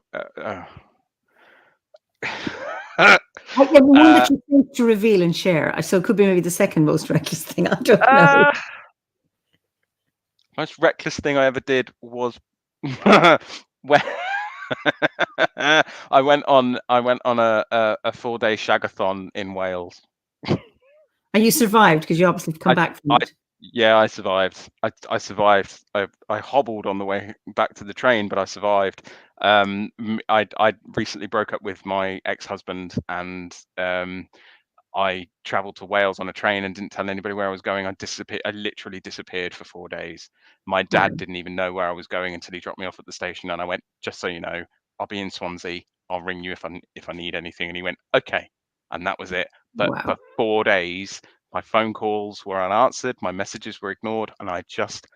Like, one that you think to reveal and share. So it could be maybe the second most reckless thing. I don't know. Most reckless thing I ever did was when I went on a 4-day shagathon in Wales. And you survived because you obviously come back from it. Yeah, I survived. I survived. I hobbled on the way back to the train, but I survived. I recently broke up with my ex-husband, and I traveled to Wales on a train and didn't tell anybody where I was going. I literally disappeared for 4 days. My dad Right. didn't even know where I was going until he dropped me off at the station, and I went, "Just so you know, I'll be in Swansea. I'll ring you if I need anything." And he went, "Okay." And that was it. But Wow. for 4 days, my phone calls were unanswered, my messages were ignored, and I just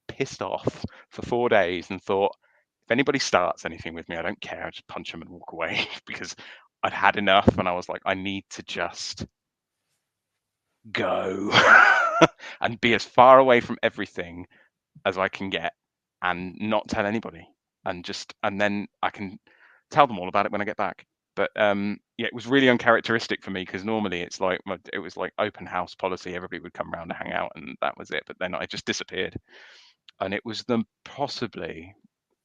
pissed off for 4 days and thought, if anybody starts anything with me, I don't care. I just punch them and walk away because I'd had enough, and I was like, I need to just go and be as far away from everything as I can get and not tell anybody, and then I can tell them all about it when I get back. But yeah, it was really uncharacteristic for me because normally it was like open house policy. Everybody would come around to hang out and that was it. But then I just disappeared, and it was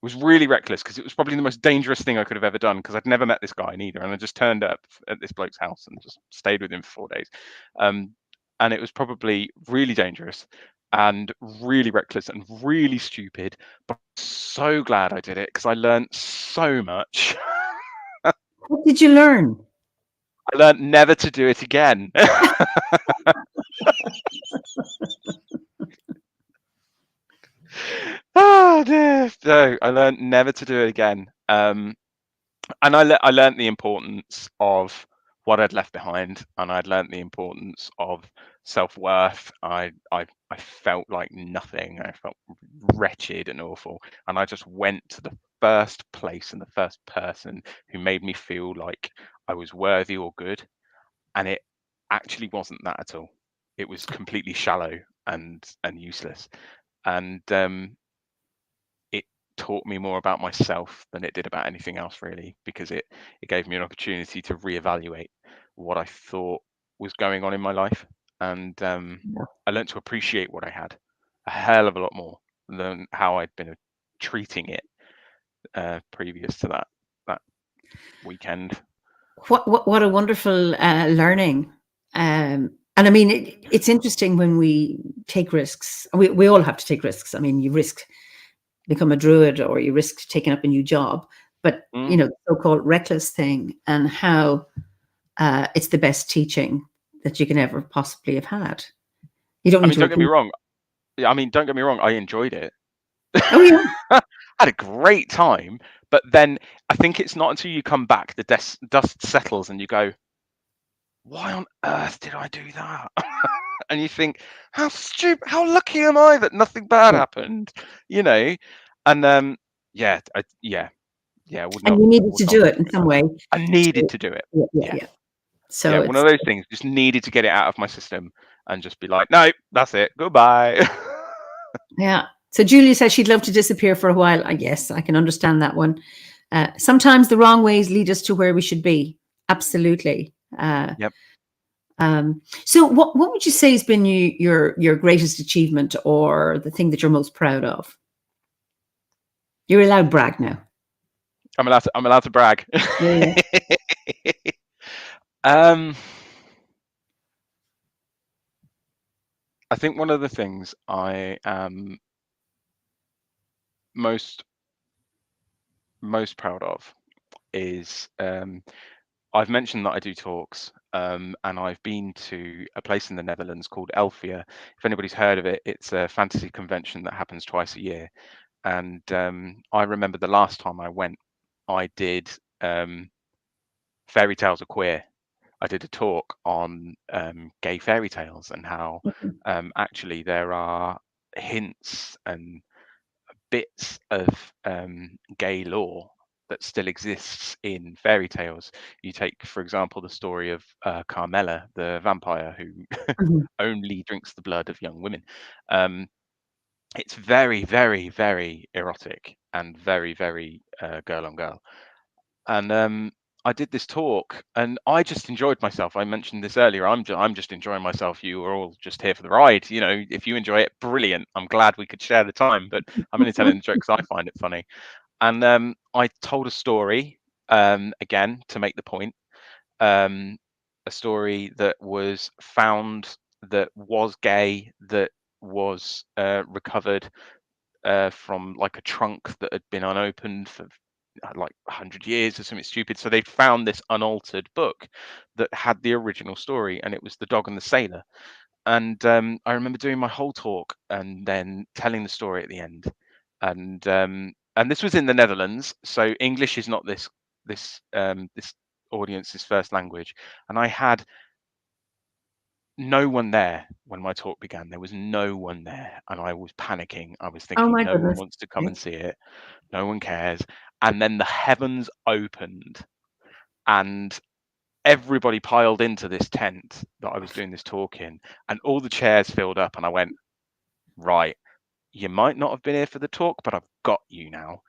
was really reckless because it was probably the most dangerous thing I could have ever done because I'd never met this guy neither, and I just turned up at this bloke's house and just stayed with him for 4 days, and it was probably really dangerous and really reckless and really stupid. But I'm so glad I did it because I learned so much. What did you learn? I learned never to do it again. Oh dear! No, I learned never to do it again. And I learned the importance of what I'd left behind, and I'd learned the importance of self-worth. I felt like nothing. I felt wretched and awful, and I just went to the first place and the first person who made me feel like I was worthy or good, and it actually wasn't that at all. It was completely shallow and useless, and it taught me more about myself than it did about anything else, really, because it gave me an opportunity to reevaluate what I thought was going on in my life, and Yeah. I learned to appreciate what I had a hell of a lot more than how I'd been treating it previous to that weekend. What a wonderful learning. And I mean, it's interesting when we take risks. We all have to take risks. I mean, you risk become a druid or you risk taking up a new job, but Mm. the so-called reckless thing and how it's the best teaching that you can ever possibly have had. You don't I need mean, to don't get me repeat. wrong. I mean, don't get me wrong. I enjoyed it. Oh yeah, I had a great time, but then I think it's not until you come back the dust settles and you go, why on earth did I do that? And you think, how stupid, how lucky am I that nothing bad yeah. happened, you know? And yeah, I And you needed would to not do want it to in go some back. way. I needed To, to do it. yeah, yeah, Yeah, yeah. yeah, So one of it's those things. Just needed to get it out of my system and just be like, no, that's it, goodbye. yeah. So Julia says she'd love to disappear for a while. Yes, I can understand that one. Sometimes the wrong ways lead us to where we should be. Absolutely. Yep. So what would you say has been your greatest achievement or the thing that you're most proud of? You're allowed brag now. I'm allowed to brag. Yeah. um, I think one of the things I am most proud of is I've mentioned that I do talks, and I've been to a place in the Netherlands called Eimear. If anybody's heard of it, it's a fantasy convention that happens twice a year. And I remember the last time I went, I did Fairy Tales Are Queer. I did a talk on gay fairy tales and how actually there are hints and bits of gay lore that still exists in fairy tales. You take, for example, the story of Carmela, the vampire who only drinks the blood of young women. It's very, very, very erotic and very, very girl on girl. And I did this talk, and I just enjoyed myself. I mentioned this earlier. I'm just enjoying myself. You are all just here for the ride. You know, if you enjoy it, brilliant. I'm glad we could share the time. But I'm only telling the jokes I find it funny. And I told a story again to make the point. A story that was found, that was gay, that was recovered from like a trunk that had been unopened for like 100 years or something stupid. So they found this unaltered book that had the original story, and it was The Dog and the Sailor. And I remember doing my whole talk and then telling the story at the end. And this was in the Netherlands, so English is not this audience's first language. And I had no one there when my talk began. There was no one there, and I was panicking. I was Oh thinking, my no one goodness. wants to come and see it. No one cares. And then the heavens opened, and everybody piled into this tent that I was doing this talk in, and all the chairs filled up. And I went, right, you might not have been here for the talk, but I've got you now.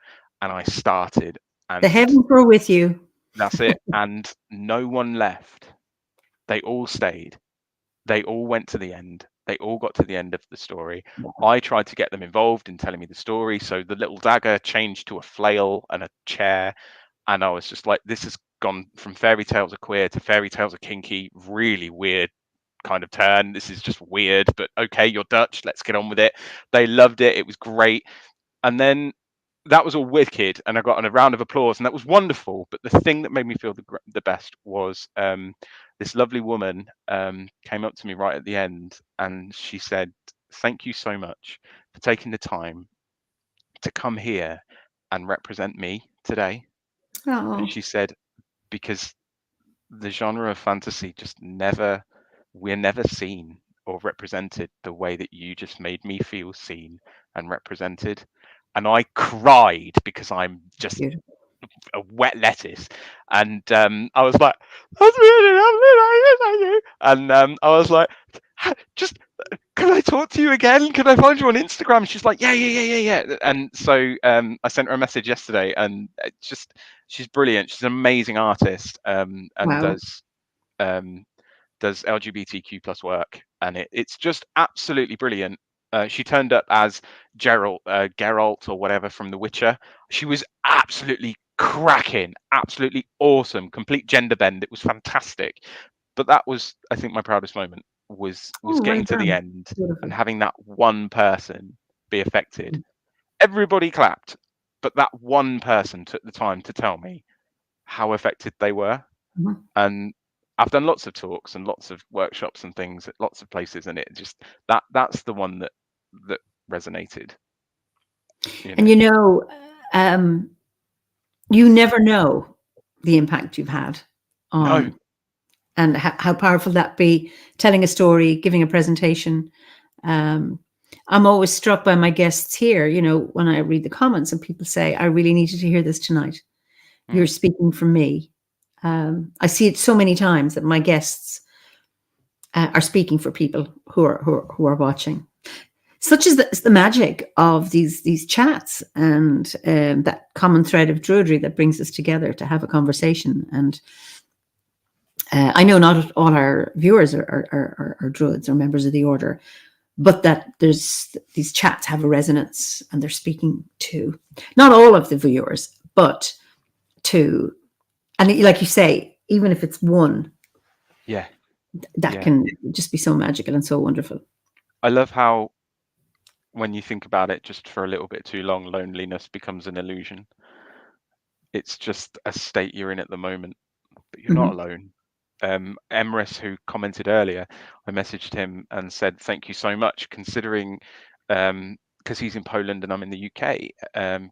And I started, The and heavens were with you. that's it. And no one left. They all stayed. They all went to the end. They all got to the end of the story. I tried to get them involved in telling me the story. So the little dagger changed to a flail and a chair. And I was just like, this has gone from Fairy Tales Are Queer to Fairy Tales Are Kinky. Really weird kind of turn. This is just weird, but okay, you're Dutch. Let's get on with it. They loved it. It was great. And then that was all wicked, and I got a round of applause, and that was wonderful. But the thing that made me feel the best was this lovely woman came up to me right at the end, and she said, "Thank you so much for taking the time to come here and represent me today." Oh, And she said, because the genre of fantasy just we're never seen or represented the way that you just made me feel seen and represented. And I cried because I'm just beautiful. a wet lettuce. And I was like, that's really lovely, thank you. And I was like, just can I talk to you again? Can I find you on Instagram? She's like, yeah. And so I sent her a message yesterday, and she's brilliant. She's an amazing artist, and Wow. does LGBTQ plus work, and it's just absolutely brilliant. She turned up as Geralt or whatever from The Witcher. She was absolutely cracking, absolutely awesome, complete gender bend. It was fantastic. But that was, I think, my proudest moment was Oh, well getting to the done. end and Beautiful. having that one person be affected. Everybody clapped, but that one person took the time to tell me how affected they were. Mhm. And I've done lots of talks and lots of workshops and things at lots of places, and it just that's the one that resonated. And you never know the impact you've had No. on, and how powerful that be, telling a story, giving a presentation. I'm always struck by my guests here, when I read the comments and people say, I really needed to hear this tonight. You're speaking for me. I see it so many times that my guests are speaking for people who are watching. Such is the magic of these chats, and that common thread of druidry that brings us together to have a conversation. And I know not all our viewers are druids or members of the order, but that these chats have a resonance, and they're speaking to not all of the viewers, but to, and like you say, even if it's one, that can just be so magical and so wonderful. I love how when you think about it just for a little bit too long, loneliness becomes an illusion. It's just a state you're in at the moment, but you're not alone. Emrys, who commented earlier, I messaged him and said, thank you so much, considering, because he's in Poland and I'm in the UK,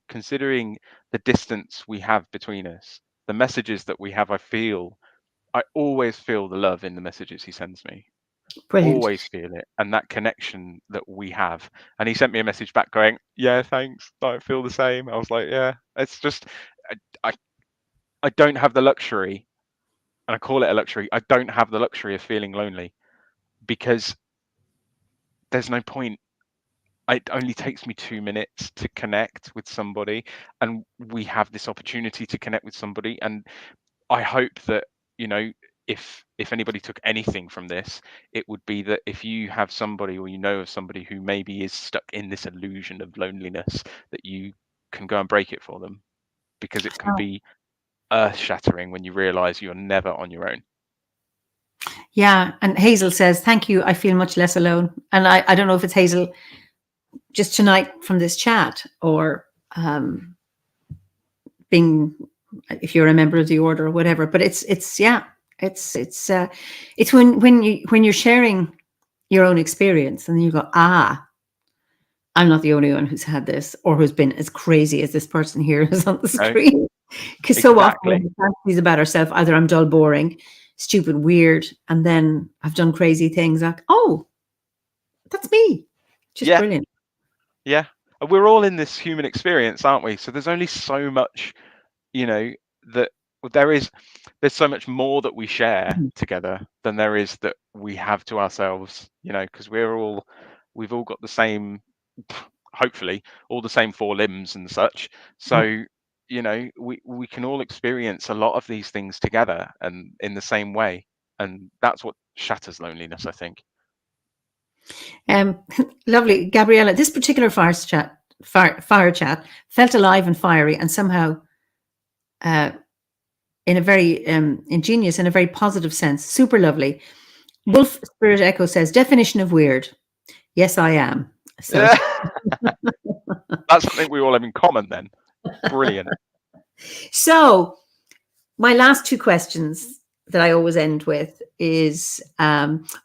considering the distance we have between us, the messages that we have, I always feel the love in the messages he sends me. Brilliant. Always feel it, and that connection that we have. And he sent me a message back going, yeah, thanks, I feel the same. I was like, yeah, it's just, I don't have the luxury, and I call it a luxury, I don't have the luxury of feeling lonely, because there's no point. It only takes me 2 minutes to connect with somebody, and we have this opportunity to connect with somebody. And I hope that, you know, if anybody took anything from this, it would be that if you have somebody, or you know of somebody who maybe is stuck in this illusion of loneliness, that you can go and break it for them, because it can be earth-shattering when you realize you're never on your own. Yeah, and Hazel says, thank you, I feel much less alone. And I don't know if it's Hazel just tonight from this chat, or being, if you're a member of the order or whatever, but it's when you're sharing your own experience, and then you go, I'm not the only one who's had this, or who's been as crazy as this person here is on the screen. Because so often when we fantasies about ourselves, either I'm dull, boring, stupid, weird, and then I've done crazy things, like, oh, that's me. Just brilliant. Yeah, we're all in this human experience, aren't we? So there's only so much, you know, that there's so much more that we share together than there is that we have to ourselves, you know, because we've all got the same, hopefully all the same 4 limbs and such. So, you know, we can all experience a lot of these things together and in the same way. And that's what shatters loneliness, I think. Lovely, Gabriella. This particular fire chat felt alive and fiery, and somehow in a very ingenious, in a very positive sense. Super lovely. Wolf Spirit Echo says, definition of weird. Yes, I am. So that's something we all have in common then. Brilliant. So my last 2 questions that I always end with is,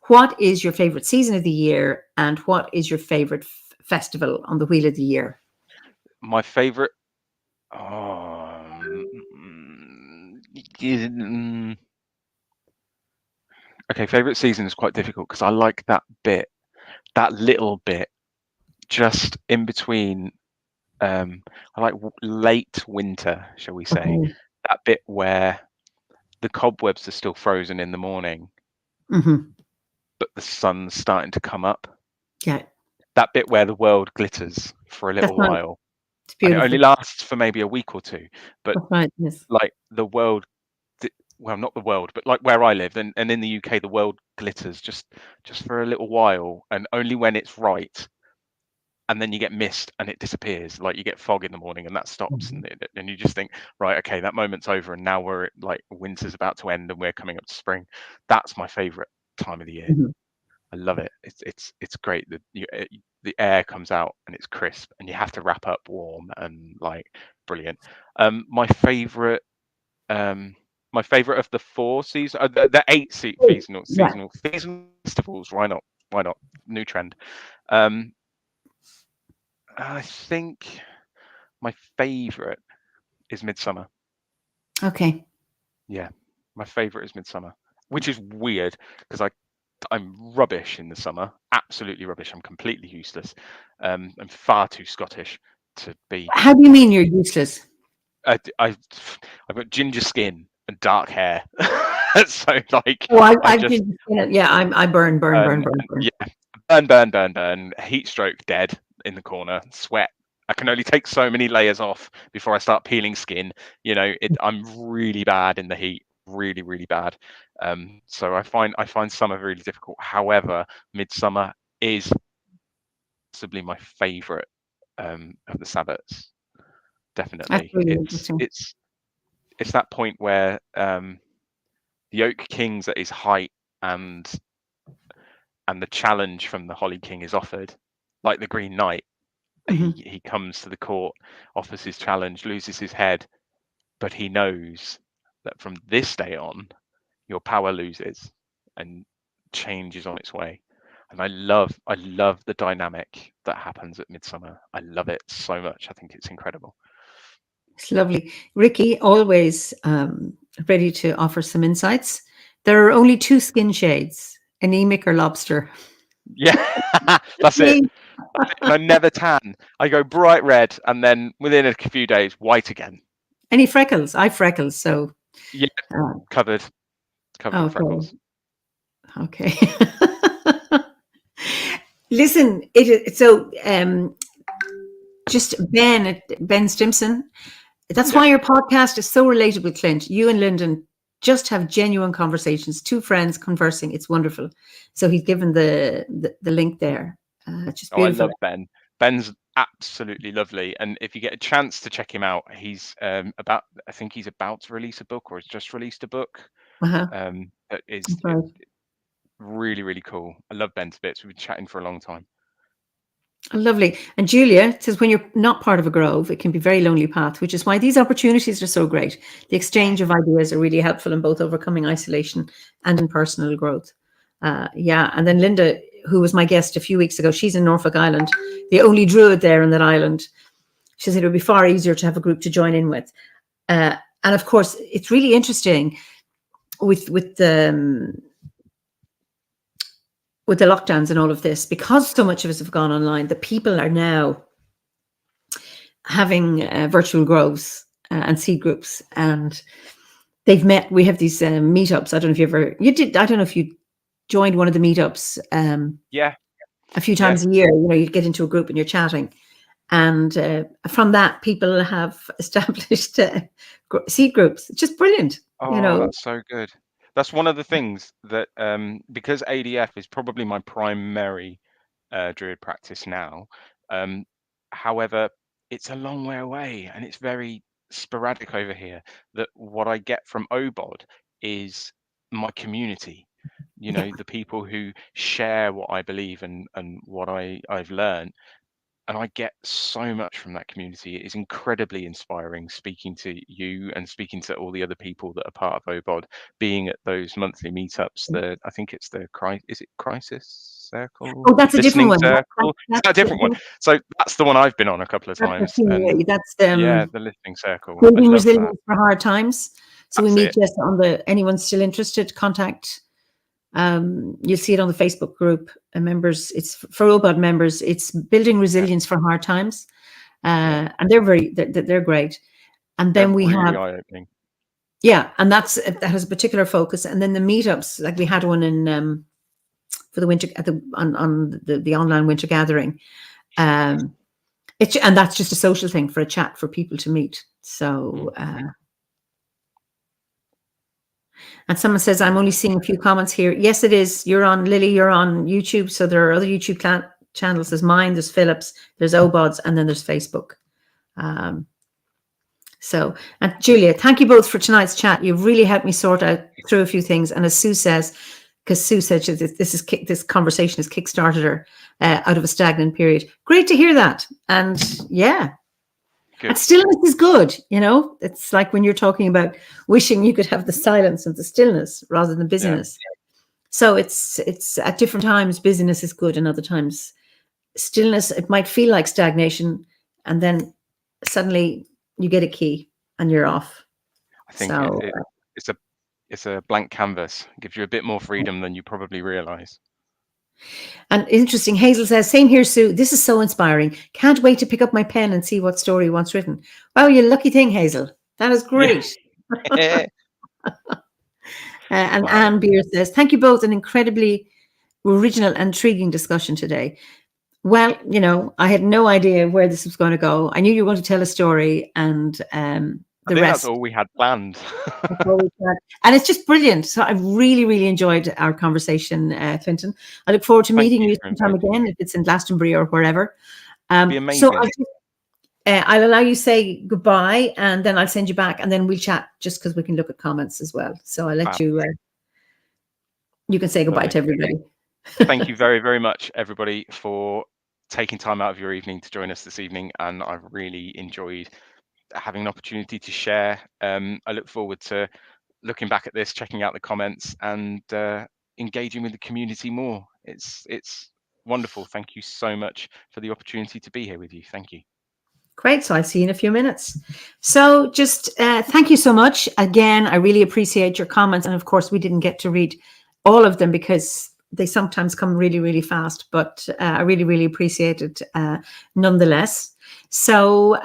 what is your favorite season of the year, and what is your favorite festival on the wheel of the year? My favorite, okay, favorite season is quite difficult, because I like that little bit just in between. I like late winter, shall we say, that bit where the cobwebs are still frozen in the morning, but the sun's starting to come up. Yeah, that bit where the world glitters for a little while. It's beautiful. And it only lasts for maybe a week or 2, but yes. like the world, well, not the world, but like where I live, and in the UK, the world glitters just for a little while, and only when it's right. And then you get mist and it disappears. Like you get fog in the morning and that stops, and you just think, right, okay, that moment's over, and now we're like winter's about to end and we're coming up to spring. That's my favorite time of the year. I love it. It's great. The air comes out and it's crisp, and you have to wrap up warm and like brilliant. My favorite of the 4 seasons, the 8 seasonal festivals. Why not? New trend. I think my favorite is Midsummer. Okay. Yeah, my favorite is Midsummer, which is weird because I'm rubbish in the summer. Absolutely rubbish. I'm completely useless. I'm far too Scottish to be. How do you mean you're useless? I've got ginger skin and dark hair, so like. I burn. Yeah, burn. Heat stroke, dead in the corner. Sweat. I can only take so many layers off before I start peeling skin. You know, I'm really bad in the heat. Really, really bad. So I find summer really difficult. However, Midsummer is possibly my favorite of the Sabbats. Definitely, it's that point where the Oak King's at his height, and the challenge from the Holly King is offered, like the Green Knight. Mm-hmm. He comes to the court, offers his challenge, loses his head, but he knows that from this day on, your power loses and change is on its way. And I love the dynamic that happens at Midsummer. I love it so much. I think it's incredible. It's lovely. Ricky, always ready to offer some insights. There are only 2 skin shades, anemic or lobster. Yeah, that's it. And I never tan. I go bright red, and then within a few days, white again. Any freckles? I have freckles, so yeah, covered in freckles. Okay. Listen, just Ben Stimson. That's why your podcast is so relatable, Clint. You and Lyndon just have genuine conversations, 2 friends conversing. It's wonderful. So he's given the link there. Just beautiful. I love Ben. Ben's absolutely lovely, and if you get a chance to check him out, he's I think he's about to release a book, or has just released a book. That is really, really cool. I love Ben to bits. We've been chatting for a long time. Lovely. And Julia says, when you're not part of a grove, it can be a very lonely path, which is why these opportunities are so great. The exchange of ideas are really helpful in both overcoming isolation and in personal growth. And then Linda, who was my guest a few weeks ago, she's in Norfolk Island, the only druid there in that island. She said it would be far easier to have a group to join in with. And of course, it's really interesting with the lockdowns and all of this, because so much of us have gone online, the people are now having virtual groves and seed groups, and they've met. We have these meetups. I don't know if I don't know if you joined one of the meetups. A few times a year. You get into a group and you're chatting, and from that, people have established seed groups. It's just brilliant. That's so good. That's one of the things that, because ADF is probably my primary druid practice now. However, it's a long way away, and it's very sporadic over here. That what I get from OBOD is my community. The people who share what I believe and what I've learned. And I get so much from that community. It is incredibly inspiring speaking to you and speaking to all the other people that are part of OBOD, being at those monthly meetups. I think it's is it Crisis Circle? Oh, that's a different one. Circle. That's a different one. So that's the one I've been on a couple of times. That's the Listening Circle. Building resilience for hard times. So that's we meet just on anyone still interested, contact. You'll see it on the Facebook group. Members, it's for OBOD members. It's building resilience for hard times, and they're great. And then we have eye-opening. And that has a particular focus. And then the meetups, like we had one in for the winter on the online winter gathering. And that's just a social thing for a chat for people to meet. So. And someone says, I'm only seeing a few comments here. Yes, it is. You're on, Lily, you're on YouTube. So there are other YouTube channels. There's mine, there's Philip's, there's OBOD's, and then there's Facebook. And Julia, thank you both for tonight's chat. You've really helped me sort out through a few things. And as Sue says, because Sue said this conversation has kickstarted her out of a stagnant period. Great to hear that. And and stillness is good, It's like when you're talking about wishing you could have the silence and the stillness rather than busyness. So it's at different times busyness is good, and other times stillness. It might feel like stagnation, and then suddenly you get a key and you're off. I think it's a blank canvas. It gives you a bit more freedom than you probably realize. And interesting, Hazel says, same here, Sue. This is so inspiring. Can't wait to pick up my pen and see what story wants written. Wow, you lucky thing, Hazel. That is great. And Anne Beer says, thank you both. An incredibly original and intriguing discussion today. Well, I had no idea where this was going to go. I knew you were going to tell a story, and the rest. That's all we had planned. And it's just brilliant. So I really, really enjoyed our conversation, Clinton. I look forward to meeting you sometime again, if it's in Glastonbury or wherever. Be amazing. So I'll allow you to say goodbye, and then I'll send you back, and then we'll chat just because we can look at comments as well. So I'll let you can say goodbye to everybody. Thank you very, very much, everybody, for taking time out of your evening to join us this evening, and I've really enjoyed having an opportunity to share. I look forward to looking back at this, checking out the comments, and engaging with the community more. It's wonderful. Thank you so much for the opportunity to be here with you. Thank you. Great. So I'll see you in a few minutes. So just thank you so much. Again, I really appreciate your comments. And of course, we didn't get to read all of them because they sometimes come really, really fast. But I really, really appreciate it nonetheless. So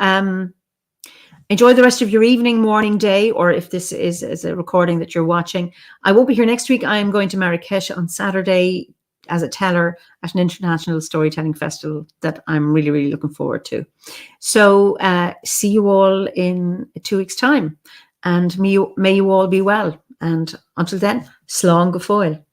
enjoy the rest of your evening, morning, day, or if this is a recording that you're watching. I won't be here next week. I am going to Marrakesh on Saturday as a teller at an international storytelling festival that I'm really, really looking forward to. So see you all in 2 weeks' time, and may you all be well. And until then, slán go fóill.